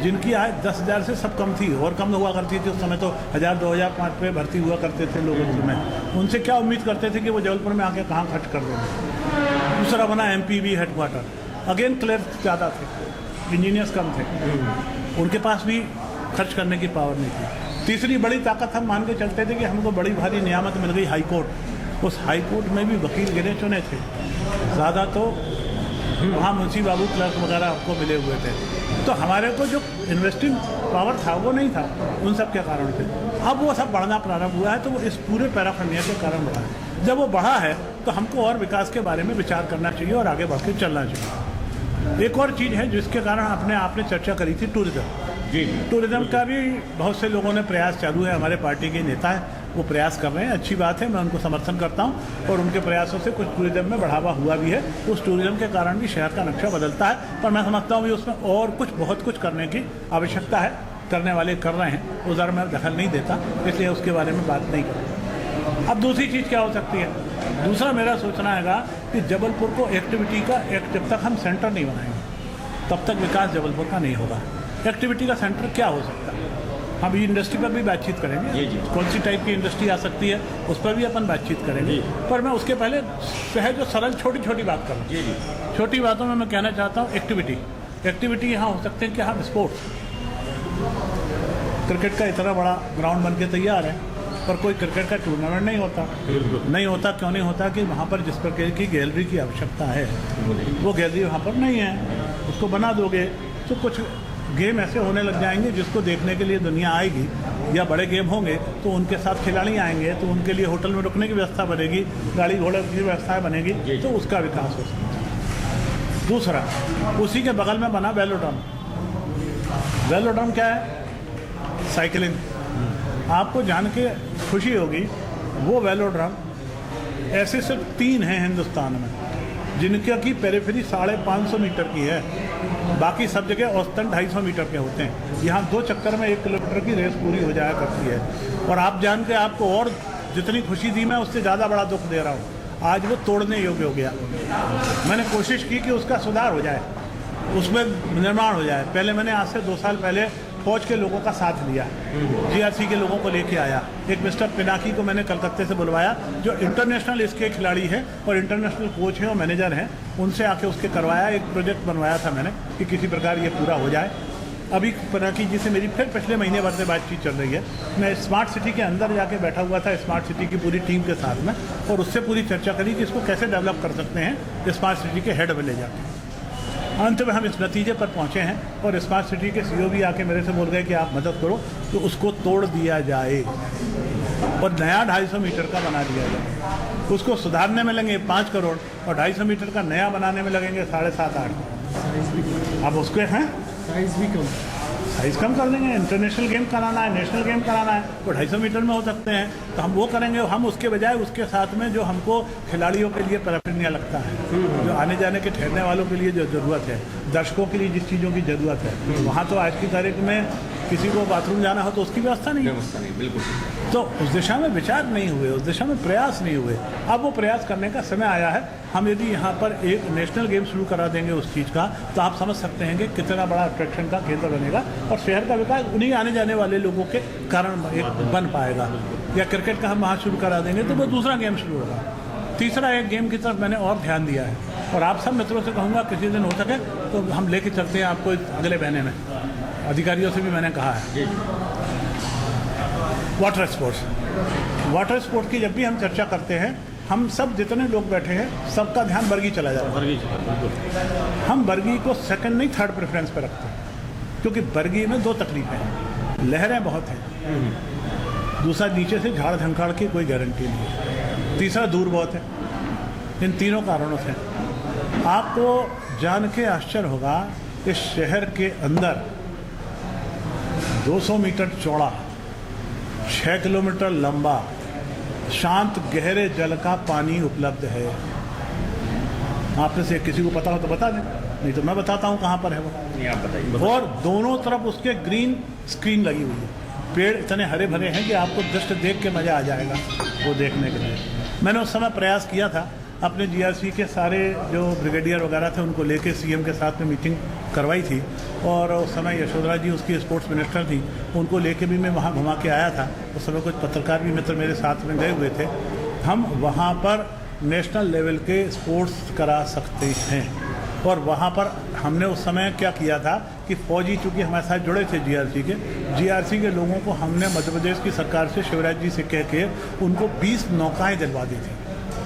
जिनकी आय 10,000 से सब कम थी और कम हुआ करती थी उस समय, तो 1,000, 2,000, 5 पे भर्ती हुआ करते थे लोग में। उनसे क्या उम्मीद करते थे कि वो जबलपुर में आके कहाँ खर्च कर देंगे। दूसरा बना MPB हेडक्वार्टर, अगेन क्लर्क ज़्यादा थे, इंजीनियर्स कम थे, उनके पास भी खर्च करने की पावर नहीं थी। तीसरी बड़ी ताकत हम मान के चलते थे कि हमको बड़ी भारी नियामत मिल गई हाई कोर्ट। उस हाई कोर्ट में भी वकील गिने चुने थे, ज़्यादा तो वहाँ मुंशी बाबू क्लर्क वगैरह आपको मिले हुए थे। तो हमारे को जो इन्वेस्टिंग पावर था वो नहीं था, उन सब के कारण थे। अब वो सब बढ़ना प्रारंभ हुआ है, तो वो इस पूरे पैराफर्निया के कारण बढ़ा है। जब वो बढ़ा है तो हमको और विकास के बारे में विचार करना चाहिए और आगे बढ़ के चलना चाहिए। एक और चीज़ है जिसके कारण अपने आपने चर्चा करी थी, टूरिज़्म। जी, टूरिज़्म का भी बहुत से लोगों ने प्रयास चालू है, हमारे पार्टी के नेता हैं वो प्रयास कर रहे हैं, अच्छी बात है, मैं उनको समर्थन करता हूं, और उनके प्रयासों से कुछ टूरिज़्म में बढ़ावा हुआ भी है। उस टूरिज़्म के कारण भी शहर का नक्शा बदलता है, पर मैं समझता हूँ कि उसमें और बहुत कुछ करने की आवश्यकता है, करने वाले कर रहे हैं, उस दर में दखल नहीं देता, इसलिए उसके बारे में बात नहीं करता। अब दूसरी चीज़ क्या हो सकती है? दूसरा मेरा सोचना है कि जबलपुर को एक्टिविटी का जब तक हम सेंटर नहीं बनाएंगे तब तक विकास जबलपुर का नहीं होगा। एक्टिविटी का सेंटर क्या हो सकता है? हम इंडस्ट्री पर भी बातचीत करेंगे, कौन सी टाइप की इंडस्ट्री आ सकती है उस पर भी अपन बातचीत करेंगे, पर मैं उसके पहले सहज और सरल छोटी छोटी बात करूँ। छोटी बातों में मैं कहना चाहता हूँ एक्टिविटी यहाँ हो सकते हैं कि हम स्पोर्ट्स, क्रिकेट का इतना बड़ा ग्राउंड बन के तैयार है, पर कोई क्रिकेट का टूर्नामेंट नहीं होता। क्यों नहीं होता? कि वहाँ पर जिस प्रकार की गैलरी की आवश्यकता है वो गैलरी वहाँ पर नहीं है। उसको बना दोगे तो कुछ गेम ऐसे होने लग जाएंगे जिसको देखने के लिए दुनिया आएगी, या बड़े गेम होंगे तो उनके साथ खिलाड़ी आएंगे, तो उनके लिए होटल में रुकने की व्यवस्था बनेगी, गाड़ी घोड़े की व्यवस्था बनेगी, तो उसका विकास हो सकता है। दूसरा, उसी के बगल में बना वेलोड्रम। वेलोड्रम क्या है? साइकिलिंग। आपको जान के खुशी होगी, वो वेलोड्रम ऐसे सिर्फ 3 हैं हिंदुस्तान में जिनके की पेरिफेरी 550 मीटर की है, बाकी सब जगह औसतन 250 मीटर के होते हैं। यहाँ 2 चक्कर में 1 किलोमीटर की रेस पूरी हो जाया करती है, और आप जान के आपको और जितनी खुशी दी मैं उससे ज़्यादा बड़ा दुख दे रहा हूँ। आज वो तोड़ने योग्य हो गया। मैंने कोशिश की कि उसका सुधार हो जाए, उसमें निर्माण हो जाए। पहले मैंने आज से 2 साल पहले फौज के लोगों का साथ लिया, GRC के लोगों को लेके आया। एक मिस्टर पिनाकी को मैंने कलकत्ते से बुलवाया, जो इंटरनेशनल इसके खिलाड़ी हैं और इंटरनेशनल कोच हैं और मैनेजर हैं, उनसे आके उसके करवाया। एक प्रोजेक्ट बनवाया था मैंने कि किसी प्रकार ये पूरा हो जाए। अभी पिनाकी जी से मेरी फिर पिछले महीने भर से बातचीत चल रही है। मैं स्मार्ट सिटी के अंदर जाके बैठा हुआ था स्मार्ट सिटी की पूरी टीम के साथ में, और उससे पूरी चर्चा करी कि इसको कैसे डेवलप कर सकते हैं स्मार्ट सिटी के हेड में ले जाके। अंत में हम इस नतीजे पर पहुंचे हैं, और स्मार्ट सिटी के CEO भी आके मेरे से बोल गए कि आप मदद करो तो उसको तोड़ दिया जाए और नया 250 मीटर का बना दिया जाए। उसको सुधारने में लगेंगे 5 करोड़ और 250 मीटर का नया बनाने में लगेंगे 7.5-8। अब उसके हैं साइज़ कम कर देंगे। इंटरनेशनल गेम कराना है, नेशनल गेम कराना है, तो 250 मीटर में हो सकते हैं, तो हम वो करेंगे। हम उसके बजाय उसके साथ में जो हमको खिलाड़ियों के लिए पैराफर्निया लगता है, जो आने जाने के ठहरने वालों के लिए जो ज़रूरत है, दर्शकों के लिए जिस चीज़ों की ज़रूरत है, वहाँ तो आज की तारीख में किसी को बाथरूम जाना हो तो उसकी व्यवस्था नहीं है। बिल्कुल। तो उस दिशा में विचार नहीं हुए, उस दिशा में प्रयास नहीं हुए। अब वो प्रयास करने का समय आया है। हम यदि यहाँ पर एक नेशनल गेम शुरू करा देंगे उस चीज़ का, तो आप समझ सकते हैं कि कितना बड़ा अट्रैक्शन का केंद्र बनेगा, और शहर का विकास उन्हीं आने जाने वाले लोगों के कारण एक बन पाएगा। या क्रिकेट का हम वहाँ शुरू करा देंगे तो वो दूसरा गेम शुरू होगा। तीसरा एक गेम की तरफ मैंने और ध्यान दिया है, और आप सब मित्रों से कहूँगा किसी दिन हो सके तो हम लेके चलते हैं आपको अगले महीने में। अधिकारियों से भी मैंने कहा है। वाटर स्पोर्ट्स की जब भी हम चर्चा करते हैं, हम सब जितने लोग बैठे हैं सबका ध्यान बरगी चला जाता है। हम बरगी को सेकंड नहीं 3rd प्रेफरेंस पे रखते हैं, क्योंकि बरगी में 2 तकलीफें हैं। लहरें बहुत हैं, दूसरा नीचे से झाड़ झंखाड़ की कोई गारंटी नहीं है, तीसरा दूर बहुत है। इन तीनों कारणों से आपको जान के आश्चर्य होगा, इस शहर के अंदर 200 मीटर चौड़ा, 6 किलोमीटर लंबा, शांत गहरे जल का पानी उपलब्ध है। आप में से किसी को पता हो तो बता दें, नहीं तो मैं बताता हूँ कहाँ पर है वो। आप बताइए। और दोनों तरफ उसके ग्रीन स्क्रीन लगी हुई है, पेड़ इतने हरे भरे हैं कि आपको दृश्य देख के मज़ा आ जाएगा वो देखने के लिए। मैंने उस समय प्रयास किया था, अपने जीआरसी के सारे जो ब्रिगेडियर वगैरह थे उनको लेके सीएम के साथ में मीटिंग करवाई थी, और उस समय यशोधरा जी उसकी स्पोर्ट्स मिनिस्टर थी, उनको लेके भी मैं वहाँ घुमा के आया था। उस समय कुछ पत्रकार भी मित्र मेरे साथ में गए हुए थे। हम वहाँ पर नेशनल लेवल के स्पोर्ट्स करा सकते हैं, और वहाँ पर हमने उस समय क्या किया था कि फौजी चूँकि हमारे साथ जुड़े थे जीआरसी के लोगों को हमने मध्य प्रदेश की सरकार से, शिवराज जी से कह के उनको 20 नौकाएँ दिलवा दी थी,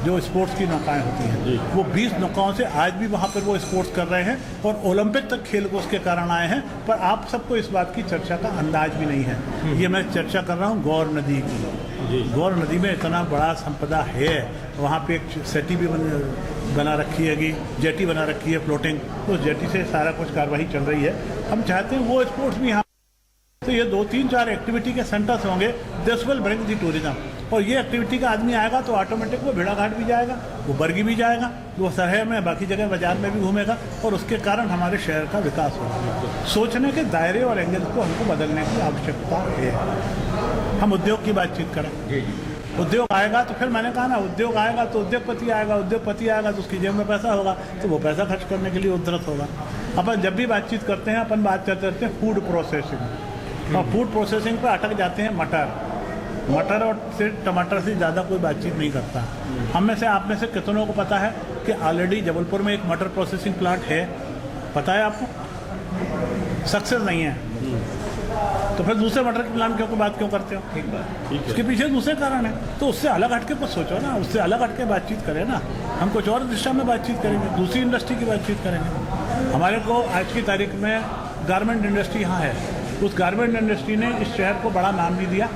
जो स्पोर्ट्स की नौकाएँ होती हैं। वो 20 नौकाओं से आज भी वहाँ पर वो स्पोर्ट्स कर रहे हैं, और ओलंपिक तक खेल को उसके कारण आए हैं। पर आप सबको इस बात की चर्चा का अंदाज भी नहीं है। ये मैं चर्चा कर रहा हूँ गौर नदी की। गौर नदी में इतना बड़ा संपदा है, वहाँ पे एक सेटी भी बना रखी है, जेटी बना रखी है फ्लोटिंग, उस जेटी से सारा कुछ कार्रवाई चल रही है। हम चाहते हैं वो स्पोर्ट्स भी यहाँ, तो ये 2-3-4 एक्टिविटी के सेंटर्स होंगे, this will bring the tourism. और ये एक्टिविटी का आदमी आएगा तो ऑटोमेटिक वो भेड़ाघाट भी जाएगा, वो बरगी भी जाएगा, वो सरहे में बाकी जगह बाजार में भी घूमेगा, और उसके कारण हमारे शहर का विकास होगा। सोचने के दायरे और एंगल को हमको बदलने की आवश्यकता है। हम उद्योग की बातचीत करें, उद्योग आएगा तो फिर मैंने कहा ना, उद्योग आएगा तो उद्योगपति आएगा तो उसकी जेब में पैसा होगा, तो वो पैसा खर्च करने के लिए उद्धत होगा। अपन जब भी बातचीत करते हैं, अपन बात करते हैं फूड प्रोसेसिंग, और फूड प्रोसेसिंग पर अटक जाते हैं मटर और सिर्फ टमाटर से ज़्यादा कोई बातचीत नहीं करता। हम में से, आप में से कितनों को पता है कि ऑलरेडी जबलपुर में एक मटर प्रोसेसिंग प्लांट है? पता है आपको? सक्सेस नहीं है, तो फिर दूसरे मटर के प्लांट की बात क्यों करते हो? ठीक है, उसके पीछे दूसरे कारण है। तो उससे अलग हटके कुछ सोचो ना, उससे अलग हटके बातचीत करें ना। हम कुछ और दिशा में बातचीत करेंगे, दूसरी इंडस्ट्री की बातचीत करेंगे। हमारे को आज की तारीख में गारमेंट इंडस्ट्री यहाँ है, उस गारमेंट इंडस्ट्री ने इस शहर को बड़ा नाम भी दिया,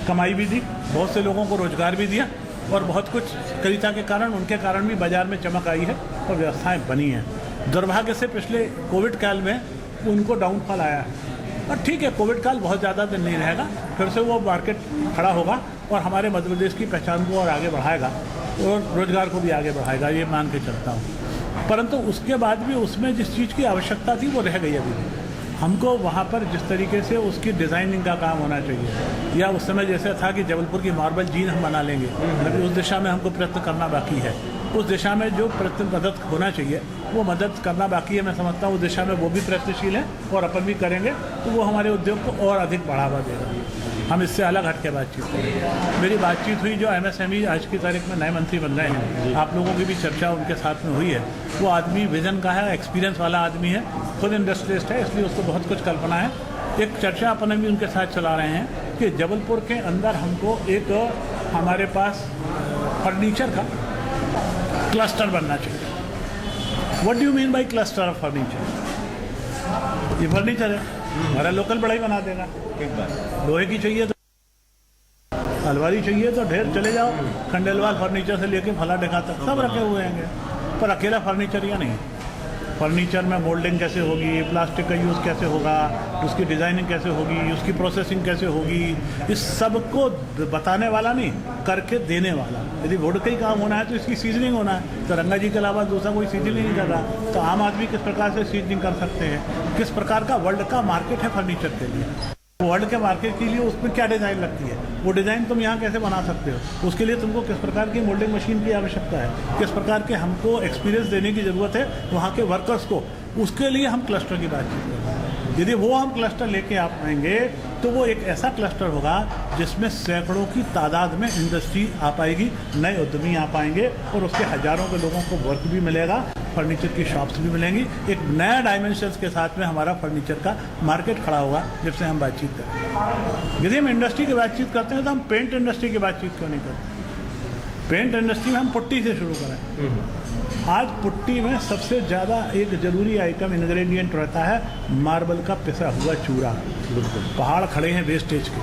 कमाई भी दी, बहुत से लोगों को रोजगार भी दिया, और बहुत कुछ कविता के कारण, उनके कारण भी बाजार में चमक आई है और व्यवस्थाएं बनी हैं। दुर्भाग्य से पिछले कोविड काल में उनको डाउनफॉल आया है, और ठीक है, कोविड काल बहुत ज़्यादा दिन नहीं रहेगा, फिर से वो मार्केट खड़ा होगा और हमारे मध्य प्रदेश की पहचान को और आगे बढ़ाएगा, और रोजगार को भी आगे बढ़ाएगा, ये मान के चलता हूँ। परंतु उसके बाद भी उसमें जिस चीज़ की आवश्यकता थी वो रह गई अभी। हमको वहाँ पर जिस तरीके से उसकी डिज़ाइनिंग का काम होना चाहिए, या उस समय जैसे था कि जबलपुर की मार्बल जीन हम बना लेंगे, अभी उस दिशा में हमको प्रयत्न करना बाकी है। उस दिशा में जो प्रयत्न मदद होना चाहिए वो मदद करना बाकी है। मैं समझता हूँ उस दिशा में वो भी प्रयत्नशील है, और अपन भी करेंगे, तो वो हमारे उद्योग को और अधिक बढ़ावा देगा। हम इससे अलग हट के बातचीत करेंगे। मेरी बातचीत हुई जो MSME आज की तारीख में नए मंत्री बन रहे हैं, आप लोगों की भी चर्चा उनके साथ में हुई है। वो आदमी विजन का है, एक्सपीरियंस वाला आदमी है, खुद इंडस्ट्रियलिस्ट है, इसलिए उसको बहुत कुछ कल्पना है। एक चर्चा अपन भी उनके साथ चला रहे हैं कि जबलपुर के अंदर हमको एक, हमारे पास फर्नीचर का क्लस्टर बनना चाहिए। What do you mean by cluster of furniture? ये फर्नीचर है, हमारा लोकल बड़ा ही बना देगा। लोहे की चाहिए तो अलमारी चाहिए तो ढेर चले जाओ, खंडेलवाल फर्नीचर से लेके फला ढका तक सब रखे हुए हैं। पर अकेला फर्नीचर या नहीं, फर्नीचर में मोल्डिंग कैसे होगी, प्लास्टिक का यूज़ कैसे होगा, उसकी डिज़ाइनिंग कैसे होगी, उसकी प्रोसेसिंग कैसे होगी, इस सब को बताने वाला नहीं, करके देने वाला। यदि वुड का ही काम होना है तो इसकी सीजनिंग होना है, तो रंगा जी के अलावा दूसरा कोई सीजनिंग नहीं कर रहा, तो आम आदमी किस प्रकार से सीजनिंग कर सकते हैं? किस प्रकार का वर्ल्ड का मार्केट है फर्नीचर के लिए, वर्ल्ड के मार्केट के लिए उसमें क्या डिज़ाइन लगती है, वो डिज़ाइन तुम यहाँ कैसे बना सकते हो, उसके लिए तुमको किस प्रकार की मोल्डिंग मशीन की आवश्यकता है, किस प्रकार के हमको एक्सपीरियंस देने की ज़रूरत है वहाँ के वर्कर्स को, उसके लिए हम क्लस्टर की बातचीत करते हैं। यदि वो हम क्लस्टर लेके आ पाएंगे तो वो एक ऐसा क्लस्टर होगा जिसमें सैकड़ों की तादाद में इंडस्ट्री आ पाएगी, नए उद्यमी आ पाएंगे, और उसके हज़ारों के लोगों को वर्क भी मिलेगा, फर्नीचर की शॉप्स भी मिलेंगी, एक नया डायमेंशंस के साथ में हमारा फर्नीचर का मार्केट खड़ा होगा जिससे हम बातचीत करें। यदि हम इंडस्ट्री की बातचीत करते हैं तो हम पेंट इंडस्ट्री की बातचीत क्यों नहीं करते? पेंट इंडस्ट्री में हम पुट्टी से शुरू करें। आज पुट्टी में सबसे ज़्यादा एक ज़रूरी आइटम इंग्रेडिएंट रहता है मार्बल का पिसा हुआ चूरा। पहाड़ खड़े हैं वेस्टेज के,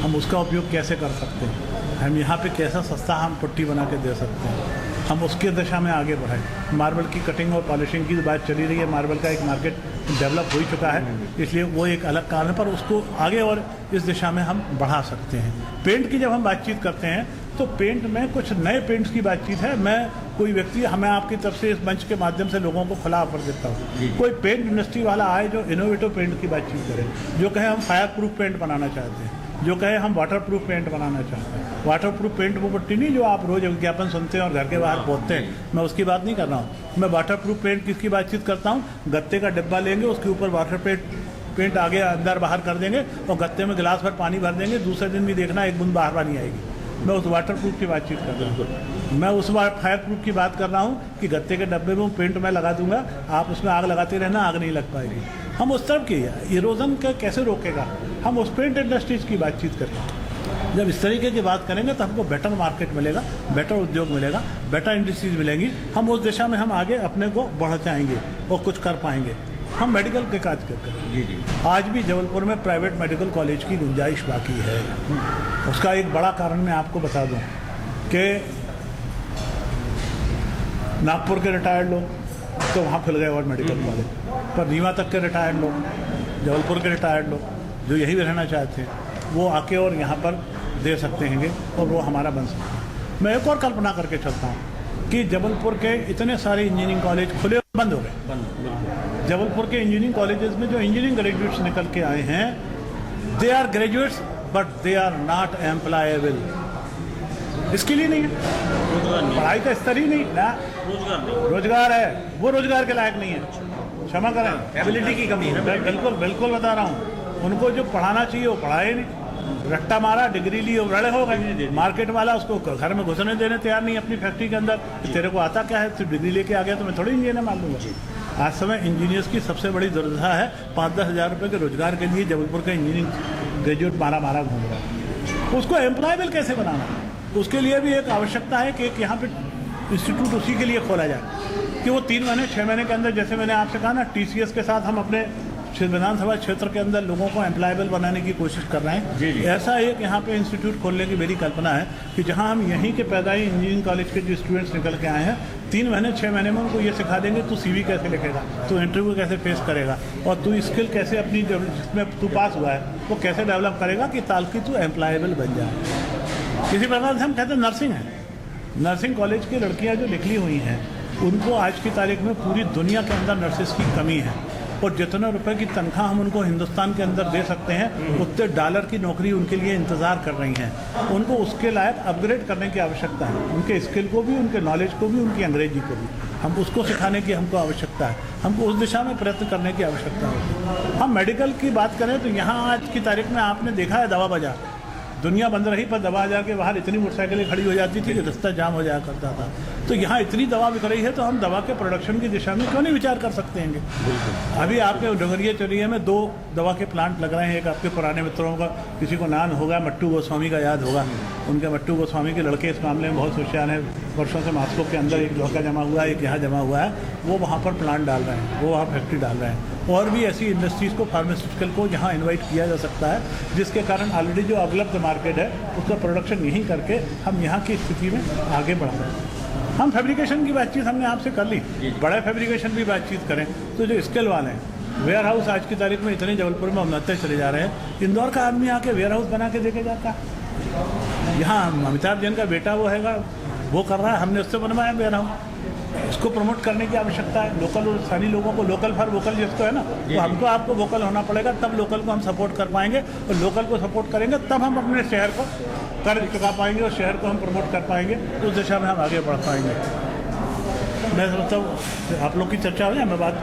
हम उसका उपयोग कैसे कर सकते हैं, हम यहाँ पे कैसा सस्ता हम पुट्टी बना के दे सकते हैं, हम उसके दिशा में आगे बढ़ाएं। मार्बल की कटिंग और पॉलिशिंग की बात चली रही है, मार्बल का एक मार्केट डेवलप हो ही चुका है, इसलिए वो एक अलग कारण है, पर उसको आगे और इस दिशा में हम बढ़ा सकते हैं। पेंट की जब हम बातचीत करते हैं तो पेंट में कुछ नए पेंट्स की बातचीत है। मैं कोई व्यक्ति, हमें आपकी तरफ से इस मंच के माध्यम से लोगों को खुला ऑफर देता हूँ, कोई पेंट इंडस्ट्री वाला आए जो इनोवेटिव पेंट की बातचीत करे, जो कहे हम फायर प्रूफ पेंट बनाना चाहते हैं, जो कहे हम वाटर प्रूफ पेंट बनाना चाहते हैं। वाटर प्रूफ पेंट वो पट्टी नहीं जो आप रोज विज्ञापन सुनते हैं और घर के बाहर पोतते हैं, मैं उसकी बात नहीं कर रहा हूँ। मैं वाटर प्रूफ पेंट किसकी बातचीत करता हूँ, गत्ते का डिब्बा लेंगे, उसके ऊपर वाटर पेंट आगे अंदर बाहर कर देंगे और गत्ते में गिलास भर पानी भर देंगे, दूसरे दिन भी देखना एक बूंद बाहर नहीं आएगी। मैं उस वाटर प्रूफ की बातचीत कर रहा हूँ। मैं उस फायर प्रूफ की बात कर रहा हूँ कि गत्ते के डब्बे में पेंट मैं लगा दूंगा, आप उसमें आग लगाते रहना, आग नहीं लग पाएगी। हम उस तरफ की इरोजन का कैसे रोकेगा, हम उस पेंट इंडस्ट्रीज की बातचीत करें। जब इस तरीके की बात करेंगे तो हमको बेटर मार्केट मिलेगा, बेटर उद्योग मिलेगा, बेटर इंडस्ट्रीज मिलेंगी, हम उस दिशा में हम आगे अपने को बढ़ जाएंगे और कुछ कर पाएंगे। हम मेडिकल के काज करते हैं जी। आज भी जबलपुर में प्राइवेट मेडिकल कॉलेज की गुंजाइश बाकी है। उसका एक बड़ा कारण मैं आपको बता दूं कि नागपुर के रिटायर्ड लोग तो वहाँ खुल गए और मेडिकल कॉलेज, पर रीवा तक के रिटायर्ड लोग, जबलपुर के रिटायर्ड लोग जो यही रहना चाहते हैं वो आके और यहाँ पर दे सकते हैं और वो हमारा बन सकता है। मैं एक और कल्पना करके चलता हूँ कि जबलपुर के इतने सारे इंजीनियरिंग कॉलेज खुले बंद हो गए। जबलपुर के इंजीनियरिंग कॉलेजेस में जो इंजीनियरिंग ग्रेजुएट्स निकल के आए हैं, they are graduates but they are not employable. इसके लिए नहीं है, पढ़ाई का स्तर ही नहीं ना, रोजगार है वो रोजगार के लायक नहीं है। क्षमा करें, एबिलिटी की कमी है। बिल्कुल बिल्कुल बता रहा हूँ, उनको जो पढ़ाना चाहिए वो पढ़ाए नहीं, रट्टा मारा, डिग्री ली और बड़े हो गए। मार्केट वाला उसको घर में घुसने देने तैयार नहीं अपनी फैक्ट्री के अंदर। तेरे को आता क्या है, तू डिग्री लेके आ गया तो मैं थोड़ी इंजीनियर मार लूँगा। आज समय इंजीनियर्स की सबसे बड़ी ज़रूरत है। 5-10 हज़ार रुपये के रोजगार के लिए जबलपुर का इंजीनियरिंग ग्रेजुएट मारा घूम रहा है। उसको एम्प्लॉयबल कैसे बनाना, उसके लिए भी एक आवश्यकता है कि एक यहाँ पे इंस्टीट्यूट उसी के लिए खोला जाए कि वो 3 महीने 6 महीने के अंदर, जैसे मैंने आपसे कहा ना, TCS के साथ हम अपने विधानसभा क्षेत्र के अंदर लोगों को एम्प्लॉयबल बनाने की कोशिश कर रहे हैं। जी। ऐसा एक यहाँ पे इंस्टीट्यूट खोलने की मेरी कल्पना है कि जहाँ हम यहीं के पैदाई इंजीनियरिंग कॉलेज के जो स्टूडेंट्स निकल के आए हैं, 3 महीने 6 महीने में उनको ये सिखा देंगे तू CV कैसे लिखेगा, तू इंटरव्यू कैसे फेस करेगा और तू स्किल कैसे अपनी जिसमें तू पास हुआ है वो कैसे डेवलप करेगा कि ताकि तू एम्प्लॉयबल बन जाए। इसी प्रकार से हम कहते हैं नर्सिंग है, नर्सिंग कॉलेज की लड़कियाँ जो निकली हुई हैं उनको आज की तारीख में पूरी दुनिया के अंदर नर्सेस की कमी है और जितने रुपए की तनख्वाह हम उनको हिंदुस्तान के अंदर दे सकते हैं उतने डॉलर की नौकरी उनके लिए इंतज़ार कर रही हैं। उनको उसके लायक अपग्रेड करने की आवश्यकता है, उनके स्किल को भी, उनके नॉलेज को भी, उनकी अंग्रेजी को भी, हम उसको सिखाने की हमको आवश्यकता है। हमको उस दिशा में प्रयत्न करने की आवश्यकता है। हम मेडिकल की बात करें तो यहाँ आज की तारीख में आपने देखा है दवा बाजार, दुनिया बंद रही पर दवा बाजार के बाहर इतनी मोटरसाइकिलें खड़ी हो जाती थी कि रास्ता जाम हो जाया करता था। तो यहाँ इतनी दवा बिक रही है तो हम दवा के प्रोडक्शन की दिशा में क्यों नहीं विचार कर सकते हैं। अभी आपके डोंगरिया चौरिया में 2 दवा के प्लांट लग रहे हैं। एक आपके पुराने मित्रों का, किसी को नाम होगा, मट्टू गोस्वामी का याद होगा, उनके मट्टू गोस्वामी के लड़के इस मामले में बहुत होशियार हैं। वर्षों से मास्को के अंदर एक धोखा जमा हुआ है, एक यहाँ जमा हुआ है, वो वहाँ पर प्लांट डाल रहे हैं, वो वहाँ फैक्ट्री डाल रहे हैं। और भी ऐसी इंडस्ट्रीज़ को, फार्मास्यूटिकल को यहाँ इन्वाइट किया जा सकता है, जिसके कारण ऑलरेडी जो उपलब्ध मार्केट है उसका प्रोडक्शन यहीं करके हम यहाँ की स्थिति में आगे बढ़ रहे हैं। हम फैब्रिकेशन की बातचीत हमने आपसे कर ली, बड़े फैब्रिकेशन की बातचीत करें तो जो स्किल वाले हैं, वेयर हाउस आज की तारीख में इतने जबलपुर में उन्नत चले जा रहे हैं। इंदौर का आदमी आके वेयर हाउस बना के देके जाता है। यहाँ अमिताभ जैन का बेटा वो हैगा, वो कर रहा है, हमने उससे बनवाया वेयर हाउस। इसको प्रमोट करने की आवश्यकता है। लोकल और स्थानीय लोगों को, लोकल फॉर वोकल जिसको है ना, तो हमको आपको वोकल होना पड़ेगा, तब लोकल को हम सपोर्ट कर पाएंगे और लोकल को सपोर्ट करेंगे तब हम अपने शहर को कर्ज चुका पाएंगे और शहर को हम प्रमोट कर पाएंगे, उस दिशा में हम आगे बढ़ पाएंगे। मैं समझता हूँ आप लोग की चर्चा हो जाए, मैं बात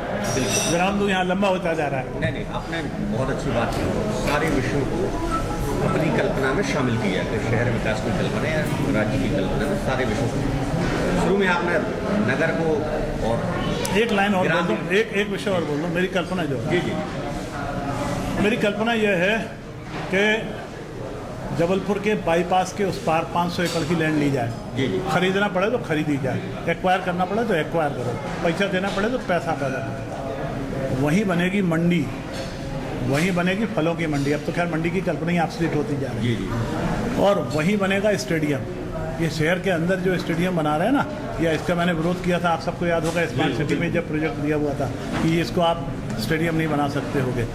जरा हम लोग यहाँ लंबा होता जा रहा है। नहीं, आपने बहुत अच्छी बात की। सारे विषयों को अपनी कल्पना में शामिल किया कि शहर विकास की कल्पना या राज्य की कल्पना में सारे विषयों को। शुरू में आपने नगर को और एक लाइन और बोल दो, एक विषय और बोल दो। मेरी कल्पना जो है, जी, मेरी कल्पना यह है कि जबलपुर के बाईपास के उस पार 500 एकड़ की लैंड ली जाए। जी। खरीदना पड़े तो खरीदी जाए, एक्वायर करना पड़े तो एक्वायर करो, पैसा देना पड़े तो पैसा पैदा करो। वहीं बनेगी मंडी, वहीं बनेगी फलों की मंडी। अब तो खैर मंडी की कल्पना ही ऑब्सोलीट होती जा रही है। जी जी। और वहीं बनेगा स्टेडियम। ये शहर के अंदर जो स्टेडियम बना रहे हैं ना, या इसका मैंने विरोध किया था, आप सबको याद होगा स्मार्ट सिटी में जब प्रोजेक्ट दिया हुआ था कि इसको आप स्टेडियम नहीं बना सकते होगे।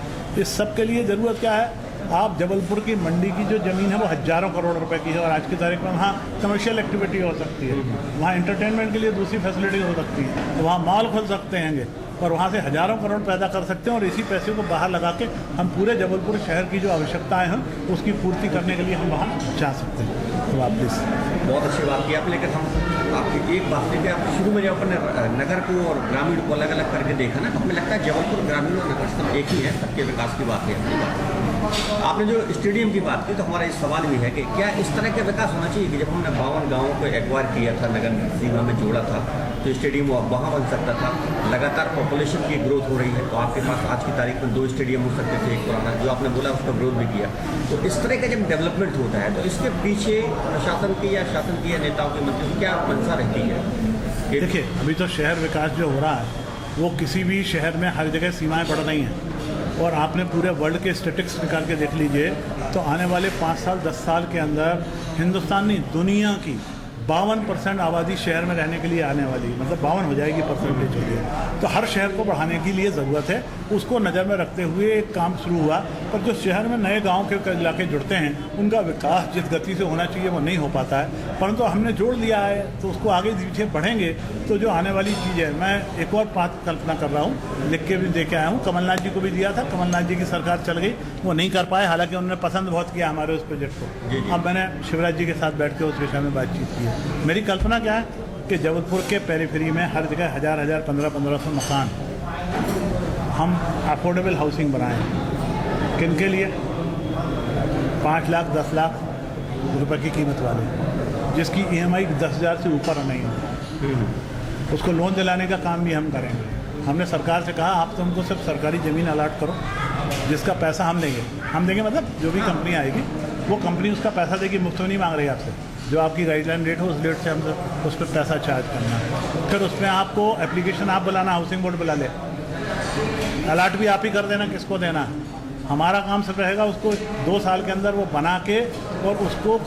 इस सब के लिए ज़रूरत क्या है, आप जबलपुर की मंडी की जो ज़मीन है वो हज़ारों करोड़ रुपए की है, और आज की तारीख में वहाँ कमर्शियल एक्टिविटी हो सकती है, वहाँ इंटरटेनमेंट के लिए दूसरी फैसिलिटी हो सकती है, तो वहाँ मॉल खुल सकते हैं और वहाँ से हज़ारों करोड़ पैदा कर सकते हैं, और इसी पैसे को बाहर लगा के हम पूरे जबलपुर शहर की जो आवश्यकताएं हैं उसकी पूर्ति करने के लिए हम वहाँ जा सकते हैं। तो आप प्लीज़। बहुत अच्छी बात की आप, लेकिन हम आपकी एक बात लेके आप शुरू में जब अपने नगर को और ग्रामीण को अलग अलग करके देखा ना, तो हमें लगता है जबलपुर ग्रामीण और नगर सब एक ही है, सबके विकास की बात है अपनी बात। आपने जो स्टेडियम की बात की, तो हमारा इस सवाल भी है कि क्या इस तरह का विकास होना चाहिए कि जब हमने 52 गाँवों को एक्वायर किया था, नगर सीमा में जोड़ा था, तो स्टेडियम वहाँ बन सकता था। लगातार पॉपुलेशन की ग्रोथ हो रही है, तो आपके पास आज की तारीख में 2 स्टेडियम हो सकते थे, एक पुराना जो आपने बोला उसका ग्रोथ भी किया। तो इस तरह का जब डेवलपमेंट होता है, तो इसके पीछे प्रशासन की या शासन की या नेताओं की मंत्री की क्या मंशा रहती है? देखिए, अभी तो शहर विकास जो हो रहा है वो किसी भी शहर में हर जगह सीमाएं बढ़ रही हैं, और आपने पूरे वर्ल्ड के स्टेटिस्टिक्स निकाल के देख लीजिए, तो आने वाले 5 साल 10 साल के अंदर हिंदुस्तान नहीं दुनिया की 52% आबादी शहर में रहने के लिए आने वाली, मतलब 52 हो जाएगी परसेंटेज हो गई। तो हर शहर को बढ़ाने के लिए ज़रूरत है, उसको नज़र में रखते हुए एक काम शुरू हुआ। पर जो शहर में नए गांव के इलाके जुड़ते हैं, उनका विकास जिस गति से होना चाहिए वो नहीं हो पाता है, परंतु हमने जोड़ लिया है, तो उसको आगे पीछे बढ़ेंगे तो जो आने वाली चीज़ है। मैं एक और बात कल्पना कर रहा हूँ, लिख के भी दे के आया हूँ, कमलनाथ जी को भी दिया था, कमलनाथ जी की सरकार चल गई, वो नहीं कर पाए, हालांकि उन्होंने पसंद बहुत किया हमारे उस प्रोजेक्ट को। अब मैंने शिवराज जी के साथ बैठ के उस विषय में बातचीत की है। मेरी कल्पना क्या है कि जबलपुर के पेरीफेरी में हर जगह 1000 1500 मकान हम अफोर्डेबल हाउसिंग बनाएं। किन के लिए? 5 लाख 10 लाख रुपए की कीमत वाले, जिसकी EMI 10,000 से ऊपर नहीं है, उसको लोन दिलाने का काम भी हम करेंगे। हमने सरकार से कहा आप तो हमको सिर्फ सरकारी ज़मीन अलाट करो, जिसका पैसा हम देंगे मतलब जो भी कंपनी आएगी वो कंपनी उसका पैसा देगी, मुफ्त में नहीं मांग रही आपसे, जो आपकी गाइडलाइन रेट हो उस रेट से हम उस पर पैसा चार्ज करना है। फिर उसमें आपको एप्लीकेशन आप बुलाना, हाउसिंग बोर्ड बुला ले, अलाट भी आप ही कर देना किसको देना है। हमारा काम सिर्फ रहेगा उसको 2 साल के अंदर वो बना के और उसको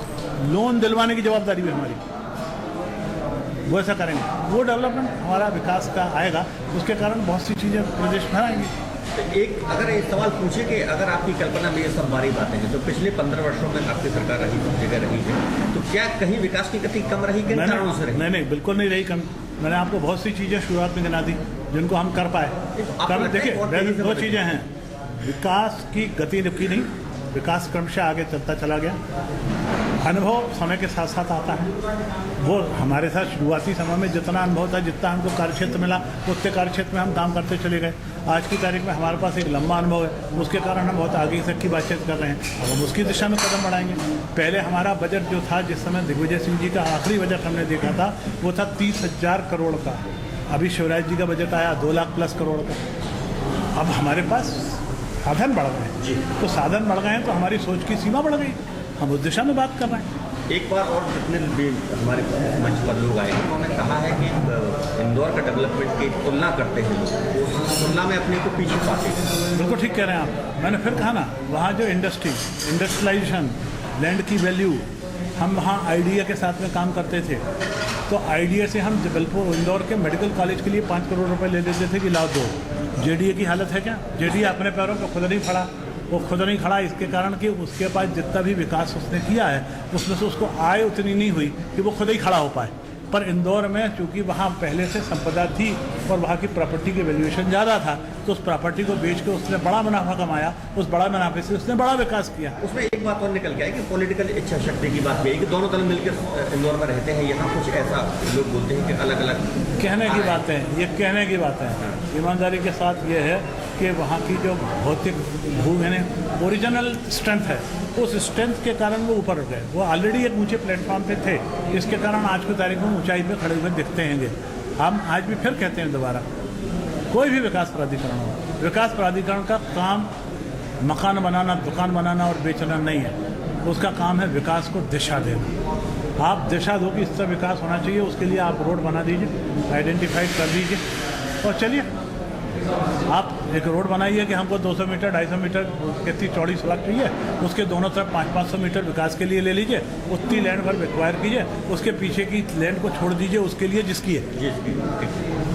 लोन दिलवाने की जवाबदारी भी हमारी, वो ऐसा करेंगे, वो डेवलपमेंट हमारा विकास का आएगा, उसके कारण बहुत सी चीज़ें प्रदेश में आएंगी। एक अगर एक सवाल पूछे कि अगर आपकी कल्पना में ये सब बारी बातें हैं, तो पिछले 15 वर्षों में आपकी सरकार रही, सब जगह रही है, तो क्या कहीं विकास की गति कम रही? किन कारणों से रही? नहीं, बिल्कुल नहीं रही कम। मैंने आपको बहुत सी चीज़ें शुरुआत में गिना दी जिनको हम कर पाए। देखिए, 2 चीज़ें हैं, विकास की गति रुकी नहीं, विकास क्रमशः आगे चलता चला गया। अनुभव समय के साथ साथ आता है, वो हमारे साथ शुरुआती समय में जितना अनुभव था, जितना हमको कार्यक्षेत्र मिला, उतने कार्यक्षेत्र में हम काम करते चले गए। आज की तारीख में हमारे पास एक लंबा अनुभव है, उसके कारण हम बहुत आगे तक की बातचीत कर रहे हैं। अब हम उसकी दिशा में कदम बढ़ाएंगे। पहले हमारा बजट जो था, जिस समय दिग्विजय सिंह जी का आखिरी बजट हमने देखा था, वो था 30,000 करोड़ का। अभी शिवराज जी का बजट आया 2 लाख प्लस करोड़ का। अब हमारे पास साधन बढ़ गए, तो साधन बढ़ गए हैं तो हमारी सोच की सीमा बढ़ गई, हम उस दिशा में बात कर रहे हैं। एक बार और जितने भी हमारे मंच पर लोग आए, उन्होंने कहा है कि इंदौर का डेवलपमेंट की तुलना करते हैं लोग, उस तुलना में अपने को पीछे पाते हैं। बिल्कुल ठीक कह रहे हैं आप। मैंने फिर कहा ना, वहाँ जो इंडस्ट्रियलाइजेशन, लैंड की वैल्यू, हम वहाँ IDA के साथ में काम करते थे, तो IDA से हम जबलपुर इंदौर के मेडिकल कॉलेज के लिए 5 करोड़ रुपए ले लेते थे कि लाओ दो। JDA की हालत है क्या? JDA अपने पैरों पर खुद नहीं खड़ा, वो खुद नहीं खड़ा इसके कारण कि उसके पास जितना भी विकास उसने किया है उसमें से उसको आय उतनी नहीं हुई कि वो खुद ही खड़ा हो पाए। पर इंदौर में चूँकि वहाँ पहले से संपदा थी और वहाँ की प्रॉपर्टी की वैल्यूएशन ज़्यादा था, तो उस प्रॉपर्टी को बेच के उसने बड़ा मुनाफा कमाया, उस बड़ा मुनाफे से उसने बड़ा विकास किया। उसमें एक बात और निकल के आई कि पॉलिटिकल इच्छा शक्ति की बात भी है कि दोनों दल मिलकर इंदौर में रहते हैं। यहाँ कुछ ऐसा लोग बोलते हैं कि अलग अलग कहने की बात है, ये कहने की बात है। ईमानदारी के साथ ये है कि वहाँ की जो भौतिक ओरिजिनल स्ट्रेंथ है, उस स्ट्रेंथ के कारण वो ऊपर उठ गए। वो ऑलरेडी एक ऊंचे प्लेटफॉर्म पे थे, इसके कारण आज की तारीख में ऊंचाई पे खड़े हुए दिखते हैं। हम आज भी फिर कहते हैं दोबारा, कोई भी विकास प्राधिकरण हो, विकास प्राधिकरण का काम मकान बनाना, दुकान बनाना और बेचना नहीं है, उसका काम है विकास को दिशा देना। आप दिशा दो कि इस तरह विकास होना चाहिए, उसके लिए आप रोड बना दीजिए, आइडेंटिफाइड कर दीजिए और चलिए। आप एक रोड बनाई है कि हमको 200 मीटर 250 मीटर कितनी चौड़ी सड़क चाहिए, उसके दोनों तरफ 500-500 मीटर विकास के लिए ले लीजिए, उतनी लैंड भर एक्वायर कीजिए, उसके पीछे की लैंड को छोड़ दीजिए उसके लिए जिसकी है।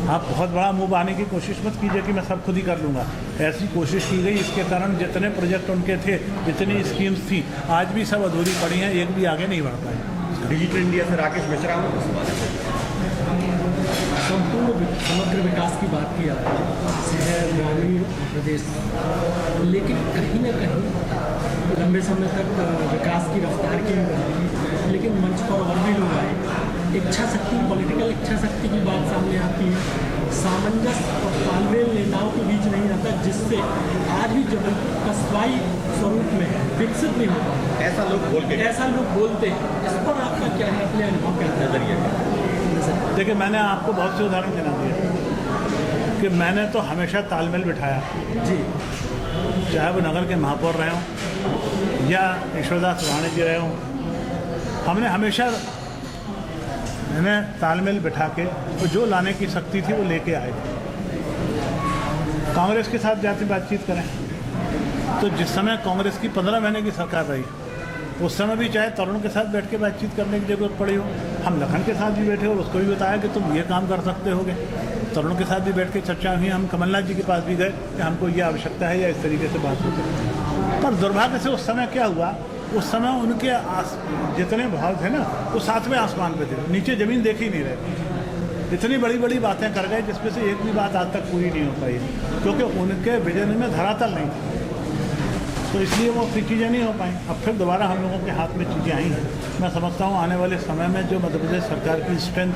आप बहुत बड़ा मुंह बनाने की कोशिश मत कीजिए कि मैं सब खुद ही कर लूँगा। ऐसी कोशिश की गई, इसके कारण जितने प्रोजेक्ट उनके थे, जितनी स्कीम्स थी, आज भी सब अधूरी पड़ी हैं, एक भी आगे नहीं बढ़ पाए। डिजिटल इंडिया से राकेश मिश्रा हूँ। संपूर्ण समग्र विकास की बात की जा रही है, शहर ग्रामीण प्रदेश, लेकिन कहीं ना कहीं लंबे समय तक विकास की रफ्तार की रही, लेकिन मंच पर और भी लोग आए, इच्छा शक्ति, पॉलिटिकल इच्छा शक्ति की बात सामने आती है, सामंजस्य और तालमेल नेताओं के बीच नहीं आता, जिससे आज भी जबलपुर कस्बाई स्वरूप में विकसित नहीं होता। ऐसा लोग बोलते हैं, इस पर आपका क्या है, अपने अनुभव क्या नजरिए? देखिए, मैंने आपको बहुत से उदाहरण गिना दिए कि मैंने तो हमेशा तालमेल बिठाया जी, चाहे वो नगर के महापौर रहे हों या ईश्वरदास राणे जी रहे हों। हमने हमेशा तालमेल बिठा के तो जो लाने की शक्ति थी वो लेके आए थे। कांग्रेस के साथ जाते बातचीत करें तो जिस समय कांग्रेस की 15 महीने की सरकार रही, उस समय भी चाहे तरुण के साथ बैठ के बातचीत करने की ज़रूरत पड़ी हो, हम लखन के साथ भी बैठे और उसको भी बताया कि तुम ये काम कर सकते होगे। तरुण के साथ भी बैठ के चर्चा हुई, हम कमलनाथ जी के पास भी गए कि हमको ये आवश्यकता है या इस तरीके से बात हो सकती है। पर दुर्भाग्य से उस समय क्या हुआ, उस समय उनके जितने भाव थे ना वो 7वें आसमान पे थे, नीचे ज़मीन देख ही नहीं रहे। इतनी बड़ी बड़ी बातें कर गए जिसमें से एक भी बात आज तक पूरी नहीं हो पाई, क्योंकि उनके विजन में धरातल नहीं था, तो इसलिए वो चीज़ें नहीं हो पाई। अब फिर दोबारा हम लोगों के हाथ में चीज़ें आई हैं। मैं समझता हूँ आने वाले समय में जो मध्य प्रदेश सरकार की स्ट्रेंथ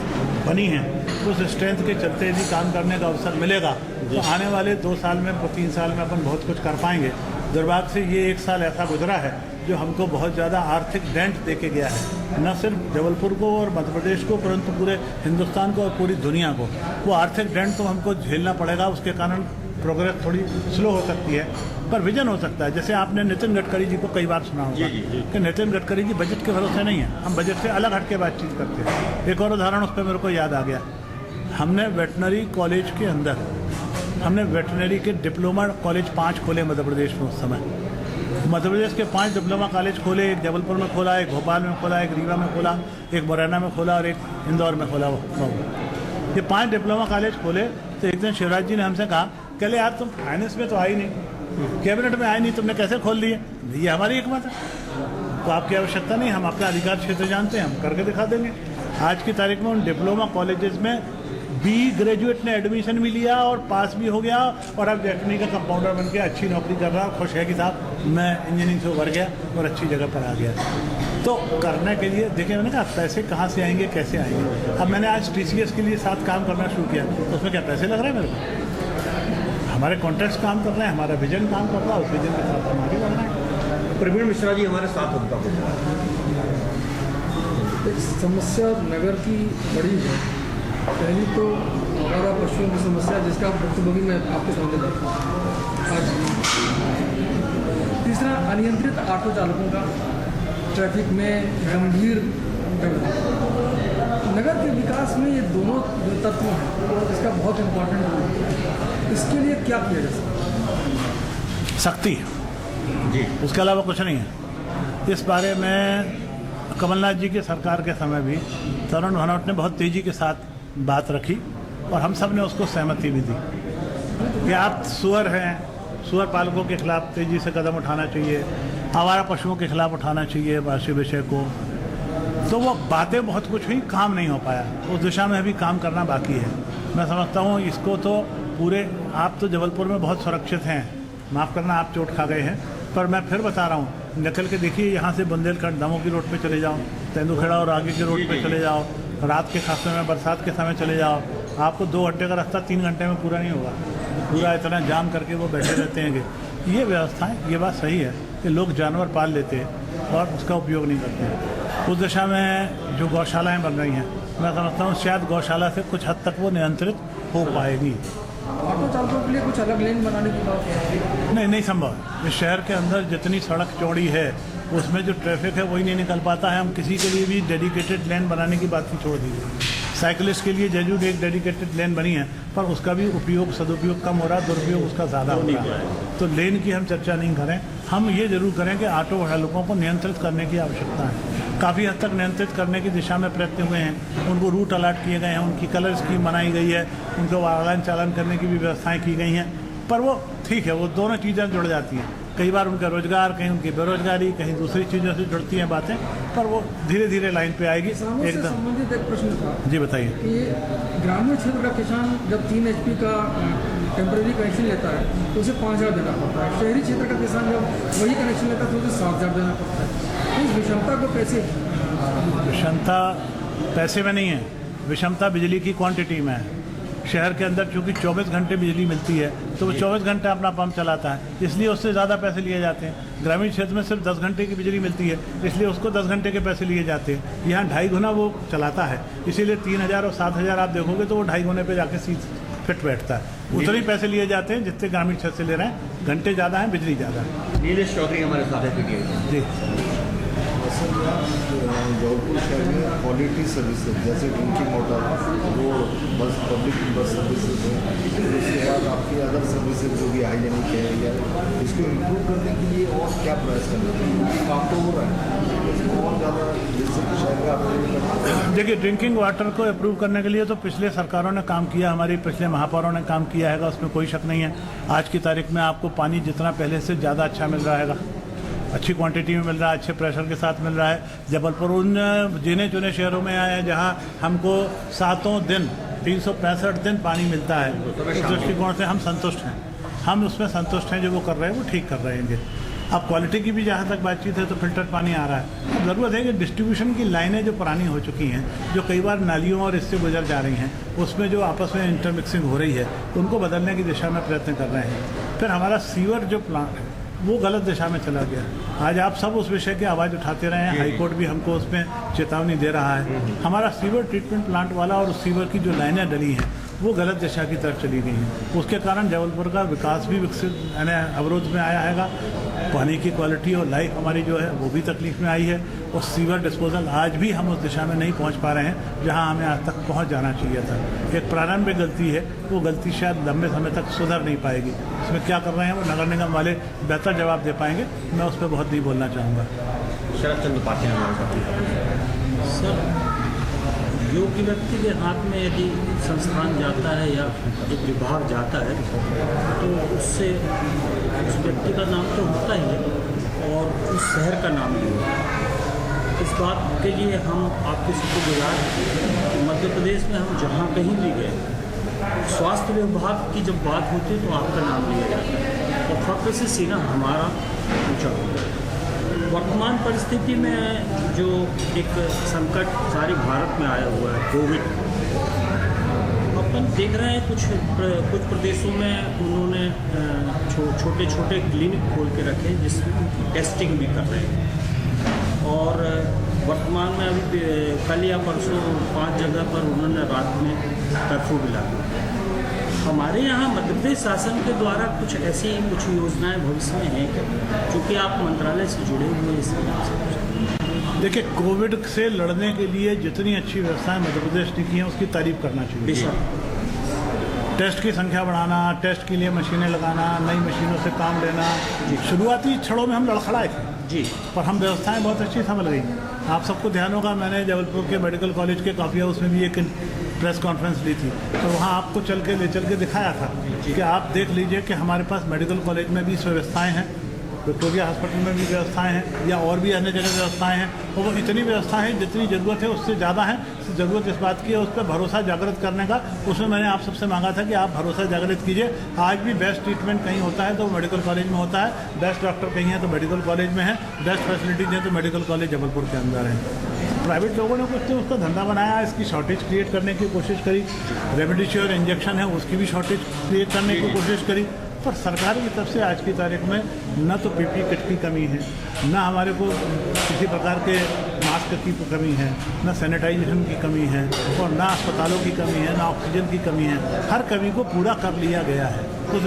बनी है, उस स्ट्रेंथ के चलते यदि काम करने का अवसर मिलेगा तो आने वाले 2 साल में 3 साल में अपन बहुत कुछ कर पाएंगे। दुर्भाग्य से ये 1 साल ऐसा गुजरा है जो हमको बहुत ज़्यादा आर्थिक डेंट दे के गया है, न सिर्फ जबलपुर को और मध्य प्रदेश को, परंतु पूरे हिंदुस्तान को और पूरी दुनिया को। वो आर्थिक डेंट तो हमको झेलना पड़ेगा, उसके कारण प्रोग्रेस थोड़ी स्लो हो सकती है, पर विजन हो सकता है। जैसे आपने नितिन गडकरी जी को कई बार सुना होगा कि नितिन गडकरी जी बजट के भरोसे नहीं है, हम बजट से अलग हट के बातचीत करते हैं। एक और उदाहरण उस पर मेरे को याद आ गया, हमने वेटनरी कॉलेज के अंदर हमने वेटनरी के डिप्लोमा कॉलेज 5 खोले मध्य प्रदेश में। उस समय मध्य प्रदेश के 5 डिप्लोमा कॉलेज खोले, एक जबलपुर में खोला, एक भोपाल में खोला, एक रीवा में खोला, एक मुरैना में खोला और एक इंदौर में खोला। ये 5 डिप्लोमा कॉलेज खोले तो एक दिन शिवराज जी ने हमसे कहा, कहले यार तुम फाइनेंस में तो आई नहीं, कैबिनेट में आए नहीं, तुमने कैसे खोल लिए? ये हमारी हिकमत है, तो आपकी आवश्यकता नहीं, हम अपना अधिकार क्षेत्र जानते हैं, हम करके दिखा देंगे। आज की तारीख में उन डिप्लोमा कॉलेजेस में B ग्रेजुएट ने एडमिशन भी लिया और पास भी हो गया और अब वेटरनरी का कंपाउंडर बन के अच्छी नौकरी कर रहा, खुश है कि साहब मैं इंजीनियरिंग से उभर गया और अच्छी जगह पर आ गया। तो करने के लिए देखिए, मैंने कहा पैसे कहाँ से आएंगे, कैसे आएंगे। अब मैंने आज TCS के लिए साथ काम करना शुरू किया, तो उसमें क्या पैसे लग रहे हैं मेरे को? हमारे कॉन्ट्रैक्ट्स काम कर रहे हैं, हमारा विजन काम कर रहा है, उस विजन के साथ हम आगे बढ़ रहे हैं। प्रवीण मिश्रा जी हमारे साथ होता है। समस्या नगर की बड़ी है। पहली तो आवारा पशुओं की समस्या, जिसका भुक्तभोगी मैं आपको सामने देता हूँ आज। तीसरा, अनियंत्रित ऑटो चालकों का ट्रैफिक में गंभीर व्यवधान। नगर के विकास में ये दोनों तत्व हैं, इसका बहुत इम्पोर्टेंट रोल है। इसके लिए क्या किया जा सकता? शक्ति जी, उसके अलावा कुछ नहीं है। इस बारे में कमलनाथ जी के सरकार के समय भी तरुण भनोट ने बहुत तेज़ी के साथ बात रखी और हम सब ने उसको सहमति भी दी कि आप सुअर हैं, सुअर पालकों के खिलाफ तेज़ी से कदम उठाना चाहिए, आवारा पशुओं के खिलाफ उठाना चाहिए वार्षिक विषय को। तो वो बातें बहुत कुछ हुई, काम नहीं हो पाया, उस दिशा में अभी काम करना बाकी है। मैं समझता हूँ इसको तो पूरे, आप तो जबलपुर में बहुत सुरक्षित हैं, माफ़ करना आप चोट खा गए हैं, पर मैं फिर बता रहा हूँ, निकल के देखिए यहाँ से बुंदेलखंड दमोह की रोड पे चले जाओ, तेंदुखेड़ा और आगे के रोड पे चले जाओ, रात के खास में बरसात के समय चले जाओ, आपको 2 घंटे का रास्ता 3 घंटे में पूरा नहीं होगा। पूरा इतना जाम करके वो बैठे रहते हैं कि ये व्यवस्थाएं, ये बात सही है कि लोग जानवर पाल लेते हैं और उसका उपयोग नहीं करते हैं। उस दिशा में जो गौशालाएँ बन रही हैं, मैं समझता हूँ शायद गौशाला से कुछ हद तक वो नियंत्रित हो पाएगी। ऑटो चालकों के लिए कुछ अलग लेन बनाने की बात नहीं संभव। इस शहर के अंदर जितनी सड़क चौड़ी है उसमें जो ट्रैफिक है वही नहीं निकल पाता है। हम किसी के लिए भी डेडिकेटेड लेन बनाने की बात ही छोड़ दीजिए। साइकिलिस्ट के लिए जरूर एक डेडिकेटेड लेन बनी है, पर उसका भी उपयोग सदुपयोग कम हो रहा है, दुरुपयोग उसका ज़्यादा हो रहा है। तो लेन की हम चर्चा नहीं करें, हम ये जरूर करें कि ऑटो चालकों को नियंत्रित करने की आवश्यकता है। काफ़ी हद तक नियंत्रित करने की दिशा में प्रयत्न हुए हैं, उनको रूट अलॉट किए गए हैं, उनकी कलर स्कीम बनाई गई है, उनको वाहन चालन करने की भी व्यवस्थाएँ की गई हैं। पर वो ठीक है, वो दोनों चीज़ें जुड़ जाती हैं, कई बार उनका रोजगार, कहीं उनकी बेरोजगारी, कहीं दूसरी चीज़ों से जुड़ती हैं बातें, पर वो धीरे धीरे लाइन पे आएगी। एकदम संबंधित एक प्रश्न था जी बताइए कि ग्रामीण क्षेत्र का किसान जब 3 HP का टेम्परेरी कनेक्शन लेता है तो उसे 5,000 देना पड़ता है, शहरी क्षेत्र का किसान जब वही कनेक्शन लेता है तो उसे 7,000 देना पड़ता है। तो इस विषमता को कैसे? विषमता पैसे में नहीं है, विषमता बिजली की क्वांटिटी में है। शहर के अंदर चूँकि 24 घंटे बिजली मिलती है तो वो 24 घंटे अपना पंप चलाता है, इसलिए उससे ज़्यादा पैसे लिए जाते हैं। ग्रामीण क्षेत्र में सिर्फ 10 घंटे की बिजली मिलती है, इसलिए उसको 10 घंटे के पैसे लिए जाते हैं। यहाँ 2.5 गुना वो चलाता है, इसीलिए 3,000 और 7,000 आप देखोगे तो वो 2.5 गुने पे जाके सीट फिट बैठता है। उतने ही पैसे लिए जाते हैं जितने ग्रामीण क्षेत्र से ले रहे हैं, घंटे ज़्यादा हैं, बिजली ज़्यादा है। नीलेश चौधरी हमारे साथ है जी। असल में जौनपुर शहर में क्वालिटी सर्विसेज जैसे ड्रिंकिंग वाटर, रोड, बस, पब्लिक बस सर्विसेज है, उसके बाद आपकी अदर सर्विसेज जो भी हाइजेनिक है या इसको इम्प्रूव करने के लिए और क्या प्रयास करना चाहिए? काम तो हो रहा है, इसको और ज़्यादा जैसे शहर का। देखिए, ड्रिंकिंग वाटर को अप्रूव करने के लिए तो पिछले सरकारों ने काम किया, हमारी पिछले महापौरों ने काम किया है, उसमें कोई शक नहीं है। आज की तारीख में आपको पानी जितना पहले से ज़्यादा अच्छा मिल रहा है, अच्छी क्वांटिटी में मिल रहा है, अच्छे प्रेशर के साथ मिल रहा है। जबलपुर उन गिने चुने शहरों में आए हैं जहां हमको 7 दिन 365 दिन पानी मिलता है। उस दृष्टिकोण से हम संतुष्ट हैं, हम उसमें संतुष्ट हैं। जो वो कर रहे हैं वो ठीक कर रहे हैं। अब क्वालिटी की भी जहाँ तक बातचीत है तो फिल्टर पानी आ रहा है। ज़रूरत है कि डिस्ट्रीब्यूशन की लाइनें जो पुरानी हो चुकी हैं, जो कई बार नालियों और इससे गुजर जा रही हैं, उसमें जो आपस में इंटरमिक्सिंग हो रही है, उनको बदलने की दिशा में प्रयत्न कर रहे हैं। फिर हमारा सीवर जो प्लांट है वो गलत दिशा में चला गया। आज आप सब उस विषय की आवाज़ उठाते रहे हैं, हाईकोर्ट भी हमको उसमें चेतावनी दे रहा है। हमारा सीवर ट्रीटमेंट प्लांट वाला और सीवर की जो लाइनें डली हैं वो गलत दिशा की तरफ चली गई हैं। उसके कारण जबलपुर का विकास भी विकसित यानी अवरोध में आया है। पानी की क्वालिटी और लाइफ हमारी जो है वो भी तकलीफ में आई है, और सीवर डिस्पोजल आज भी हम उस दिशा में नहीं पहुंच पा रहे हैं जहां हमें आज तक पहुंच जाना चाहिए था। एक प्रारंभिक गलती है, वो गलती शायद लंबे समय तक सुधर नहीं पाएगी। इसमें क्या कर रहे हैं वो नगर निगम वाले बेहतर जवाब दे पाएंगे, मैं उस पर बहुत नहीं बोलना चाहूँगा। शरद चंद्र पाटिल हमारे साथ। सर, योग्य व्यक्ति के हाथ में यदि संस्थान जाता है या एक विभाग जाता है तो उससे उस व्यक्ति का नाम तो होता ही है और उस शहर का नाम भी होता है। इस बात के लिए हम आपके शुक्रगुजार हैं कि मध्य प्रदेश में हम जहाँ कहीं भी गए, स्वास्थ्य विभाग की जब बात होती है तो आपका नाम लिया जाता है और फक्र से सीना हमारा ऊँचा होता है। वर्तमान परिस्थिति में जो एक संकट सारे भारत में आया हुआ है, कोविड, अपन देख रहे हैं कुछ प्रदेशों में उन्होंने छोटे छोटे क्लिनिक खोल के रखे जिसमें टेस्टिंग भी कर रहे हैं। और वर्तमान में अभी कल या परसों 5 जगह पर उन्होंने रात में कर्फ्यू भी लागू। हमारे यहाँ मध्य प्रदेश शासन के द्वारा कुछ ऐसी कुछ योजनाएं भविष्य में हैं क्योंकि आप मंत्रालय से जुड़े हुए हैं इसलिए। देखिए, कोविड से लड़ने के लिए जितनी अच्छी व्यवस्थाएं मध्य प्रदेश ने की हैं उसकी तारीफ करना चाहिए। बेशक टेस्ट की संख्या बढ़ाना, टेस्ट के लिए मशीनें लगाना, नई मशीनों से काम लेना, शुरुआती क्षणों में हम लड़खड़ाए थे जी, पर हम व्यवस्थाएं बहुत अच्छी संभल गई। आप सबको ध्यान होगा, मैंने जबलपुर के मेडिकल कॉलेज के कॉफी हाउस में भी एक प्रेस कॉन्फ्रेंस ली थी, तो वहाँ आपको ले चल के दिखाया था कि आप देख लीजिए कि हमारे पास मेडिकल कॉलेज में भी व्यवस्थाएँ हैं, विक्टोरिया हॉस्पिटल में भी व्यवस्थाएं हैं या और भी अन्य जगह व्यवस्थाएं हैं, और वो इतनी व्यवस्थाएं हैं जितनी ज़रूरत है उससे ज़्यादा है। ज़रूरत इस बात की है उस पर भरोसा जागृत करने का। उसमें मैंने आप सबसे मांगा था कि आप भरोसा जागृत कीजिए। आज भी बेस्ट ट्रीटमेंट कहीं होता है तो मेडिकल कॉलेज में होता है, बेस्ट डॉक्टर कहीं है तो मेडिकल कॉलेज में है, बेस्ट फैसिलिटीज़ हैं तो मेडिकल कॉलेज जबलपुर के अंदर है। प्राइवेट लोगों ने कुछ उसका धंधा बनाया, इसकी शॉर्टेज क्रिएट करने की कोशिश करी, रेमडेसिविर इंजेक्शन है उसकी भी शॉर्टेज क्रिएट करने की कोशिश करी, पर सरकार की तरफ से आज की तारीख में न तो पीपी किट की कमी है, न हमारे को किसी प्रकार के मास्क की कमी है, न सैनिटाइजेशन की कमी है, और न अस्पतालों की कमी है, न ऑक्सीजन की कमी है। हर कमी को पूरा कर लिया गया है। तो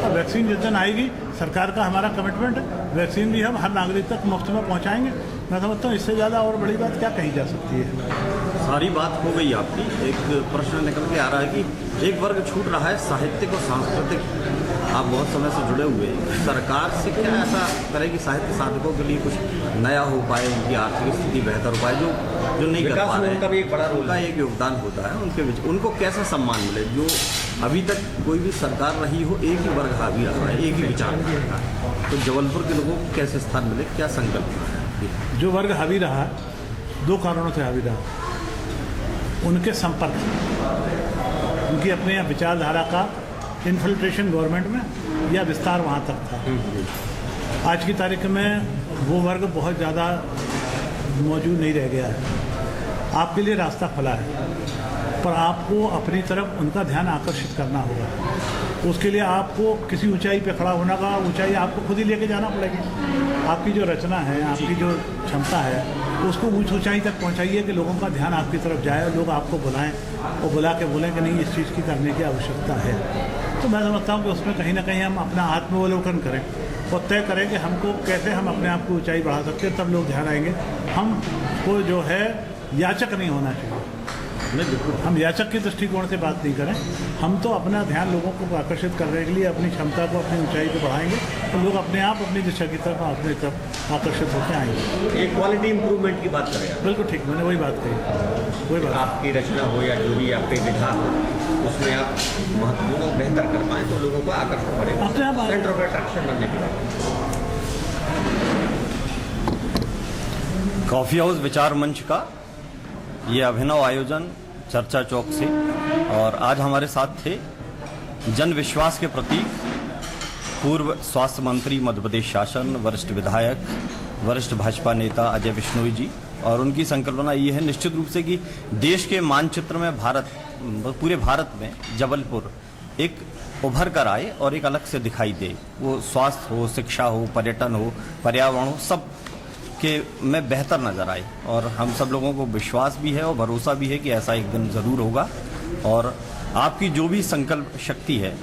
अब वैक्सीन जिस दिन आएगी, सरकार का हमारा कमिटमेंट है, वैक्सीन भी हम हर नागरिक तक मुफ्त में पहुँचाएंगे। मैं समझता हूँ इससे ज़्यादा और बड़ी बात क्या कही जा सकती है। सारी बात हो गई आपकी। एक प्रश्न निकल के आ रहा है कि एक वर्ग छूट रहा है, साहित्यिक और सांस्कृतिक। आप बहुत समय से जुड़े हुए हैं, सरकार से क्या ऐसा करें कि साहित्य साधकों के लिए कुछ नया हो पाए, उनकी आर्थिक स्थिति बेहतर हो पाए, जो नहीं कर पा रहे हैं। उनका भी एक बड़ा रोल उनका एक योगदान होता है उनके बीच। उनको कैसा सम्मान मिले? जो अभी तक कोई भी सरकार रही हो, एक ही वर्ग हावी रहा है, एक ही विचार रहा है, तो जबलपुर के लोगों को कैसे स्थान मिले, क्या संकल्प है? जो वर्ग हावी रहा, दो कारणों से हावी रहा। उनके संपर्क, उनकी अपने विचारधारा का इन्फिल्ट्रेशन गवर्नमेंट में या विस्तार वहाँ तक था। आज की तारीख में वो वर्ग बहुत ज़्यादा मौजूद नहीं रह गया है। आपके लिए रास्ता खुला है, पर आपको अपनी तरफ उनका ध्यान आकर्षित करना होगा। उसके लिए आपको किसी ऊंचाई पे खड़ा होना का, ऊंचाई आपको खुद ही लेके जाना पड़ेगी। आपकी जो रचना है, आपकी जो क्षमता है, उसको ऊंचाई तक पहुंचाइए कि लोगों का ध्यान आपकी तरफ जाए और लोग आपको बुलाएं और बुला के बोलें कि नहीं, इस चीज़ की करने की आवश्यकता है। तो मैं समझता हूँ कि उसमें कहीं ना कहीं हम अपना आत्मावलोकन करें और तय करें कि हमको कैसे हम अपने आप को ऊंचाई बढ़ा सकते हैं, तब लोग ध्यान आएंगे। हमको जो है याचक नहीं होना चाहिए। हम याचक के दृष्टिकोण से बात नहीं करें। हम तो अपना ध्यान लोगों को आकर्षित करने के लिए अपनी क्षमता को, अपनी ऊंचाई को बढ़ाएंगे तो लोग अपने आप अपनी दिशा की तरफ, अपनी तरफ आकर्षित होकर आएंगे। एक क्वालिटी इंप्रूवमेंट की बात करें आप। बिल्कुल ठीक, मैंने वही बात कही, वही बात। आपकी रचना हो या जो भी आपकी विधा हो, उसमें आप महत्वपूर्ण और बेहतर कर पाएँ तो लोगों को आकर्षण बढ़ेगा, अपने आप सेंटर ऑफ अट्रैक्शन बनने की बात। कॉफ़ी हाउस विचार मंच का ये अभिनव आयोजन चर्चा चौक से, और आज हमारे साथ थे जन विश्वास के प्रतीक पूर्व स्वास्थ्य मंत्री मध्य प्रदेश शासन, वरिष्ठ विधायक, वरिष्ठ भाजपा नेता अजय बिश्नोई जी। और उनकी संकल्पना ये है निश्चित रूप से कि देश के मानचित्र में पूरे भारत में जबलपुर एक उभर कर आए और एक अलग से दिखाई दे। वो स्वास्थ्य हो, शिक्षा हो, पर्यटन हो, पर्यावरण हो, सब के में बेहतर नज़र आए। और हम सब लोगों को विश्वास भी है और भरोसा भी है कि ऐसा एक दिन ज़रूर होगा। और आपकी जो भी संकल्प शक्ति है,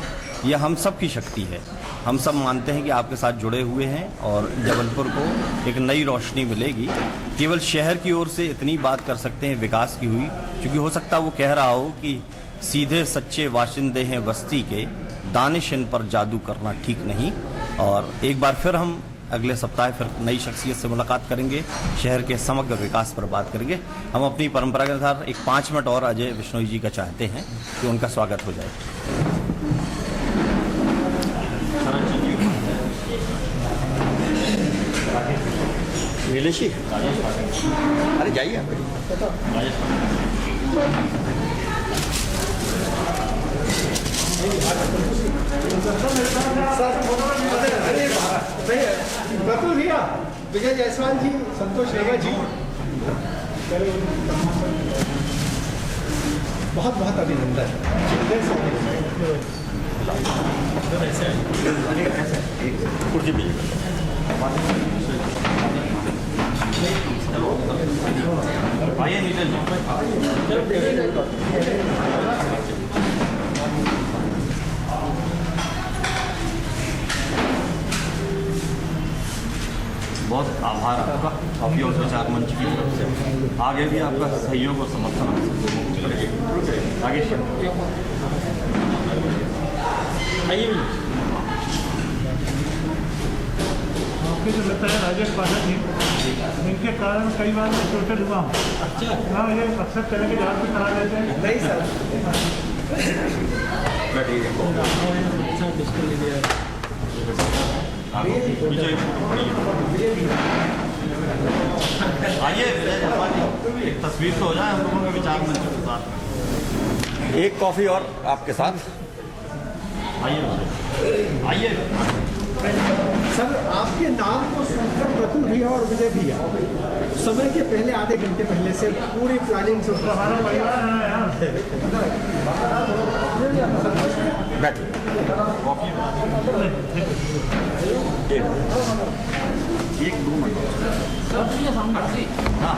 यह हम सब की शक्ति है। हम सब मानते हैं कि आपके साथ जुड़े हुए हैं और जबलपुर को एक नई रोशनी मिलेगी। केवल शहर की ओर से इतनी बात कर सकते हैं विकास की हुई, क्योंकि हो सकता है वो कह रहा हो कि सीधे सच्चे वाशिंदे हैं बस्ती के, दानिश इन पर जादू करना ठीक नहीं। और एक बार फिर हम अगले सप्ताह फिर नई शख्सियत से मुलाकात करेंगे, शहर के समग्र विकास पर बात करेंगे। हम अपनी परंपरा के अनुसार एक 5 मिनट और अजय बिश्नोई जी का चाहते हैं कि उनका स्वागत हो जाए। नीलेश जी, अरे जाइए आप। प्रतुल भैया, विजय जायसवाल जी, संतोष रेगा जी, बहुत बहुत अभिनंदन। कुर्सी पे आइए नीलेश जी। बहुत आभार आपका कॉफ़ी हाउस विचार मंच की तरफ से। आगे भी आपका सहयोग और समर्थन आगे आइए। आपके जो लगता है राजेश पाठक जी, इनके कारण कई बार मैं चोटिल हुआ हूँ। अच्छा, हाँ, ये अक्सर चले के जहाँ भी करा देते हैं। नहीं सर, आइए एक तस्वीर तो हो जाए हम लोगों के विचार मंच के साथ। एक कॉफ़ी और आपके साथ। आइए सर, आपके नाम को सुनकर प्रतुल भैया और विजय भैया समय के पहले, आधे घंटे पहले से पूरी प्लानिंग से हमारा परिवार है यहाँ। बैठ एक 2 मिनट हाँ।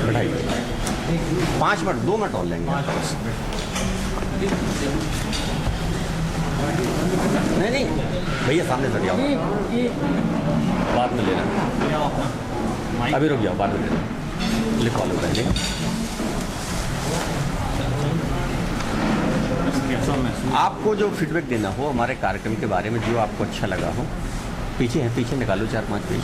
बढ़ाइए। 5 मिनट 2 मिनट और लेंगे। नहीं नहीं भैया सामने से जाओ, बाद में लेना, अभी रुक जाओ, बाद में लेना, लिखवा लो पहले। आपको जो फीडबैक देना हो हमारे कार्यक्रम के बारे में, जो आपको अच्छा लगा हो, पीछे है, पीछे निकालो 4-5 पेज।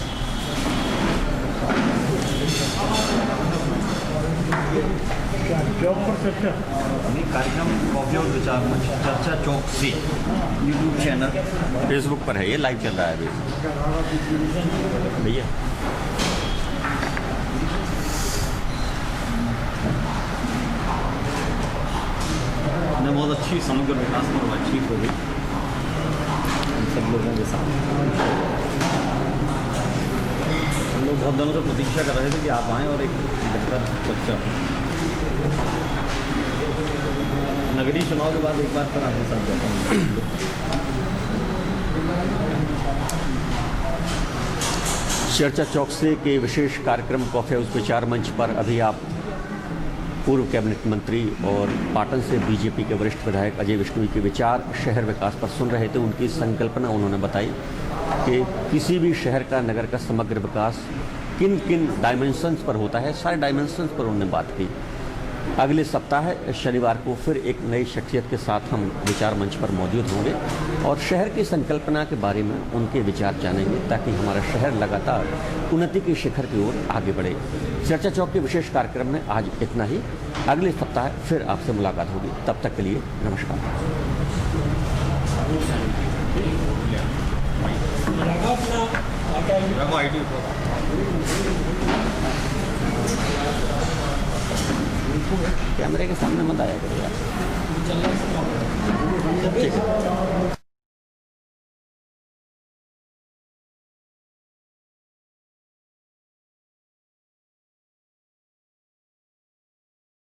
कार्यक्रम कॉफी और विचार मंच चर्चा चौक से यूट्यूब चैनल फेसबुक पर है, ये लाइव चल रहा है अभी भैया। ने बहुत अच्छी समग्र विकास पर बातचीत हो गई सब लोगों के साथ। हम लोग बहुत दिनों से प्रतीक्षा कर रहे थे कि आप आएँ और एक बेहतर चर्चा। नगरीय चुनाव के बाद एक बार फिर आपके साथ बैठा हूँ। चर्चा चौक से के विशेष कार्यक्रम कॉफी हाउस विचार मंच पर अभी आप पूर्व कैबिनेट मंत्री और पाटन से बीजेपी के वरिष्ठ विधायक अजय विश्नोई के विचार शहर विकास पर सुन रहे थे। उनकी संकल्पना उन्होंने बताई कि किसी भी शहर का, नगर का समग्र विकास किन किन डायमेंशंस पर होता है, सारे डायमेंशंस पर उन्होंने बात की। अगले सप्ताह शनिवार को फिर एक नई शख्सियत के साथ हम विचार मंच पर मौजूद होंगे और शहर की संकल्पना के बारे में उनके विचार जानेंगे, ताकि हमारा शहर लगातार उन्नति के शिखर की ओर आगे बढ़े। चर्चा चौक के विशेष कार्यक्रम में आज इतना ही। अगले सप्ताह फिर आपसे मुलाकात होगी, तब तक के लिए नमस्कार। कैमरे के सामने मत आया करो यार। ठीक है।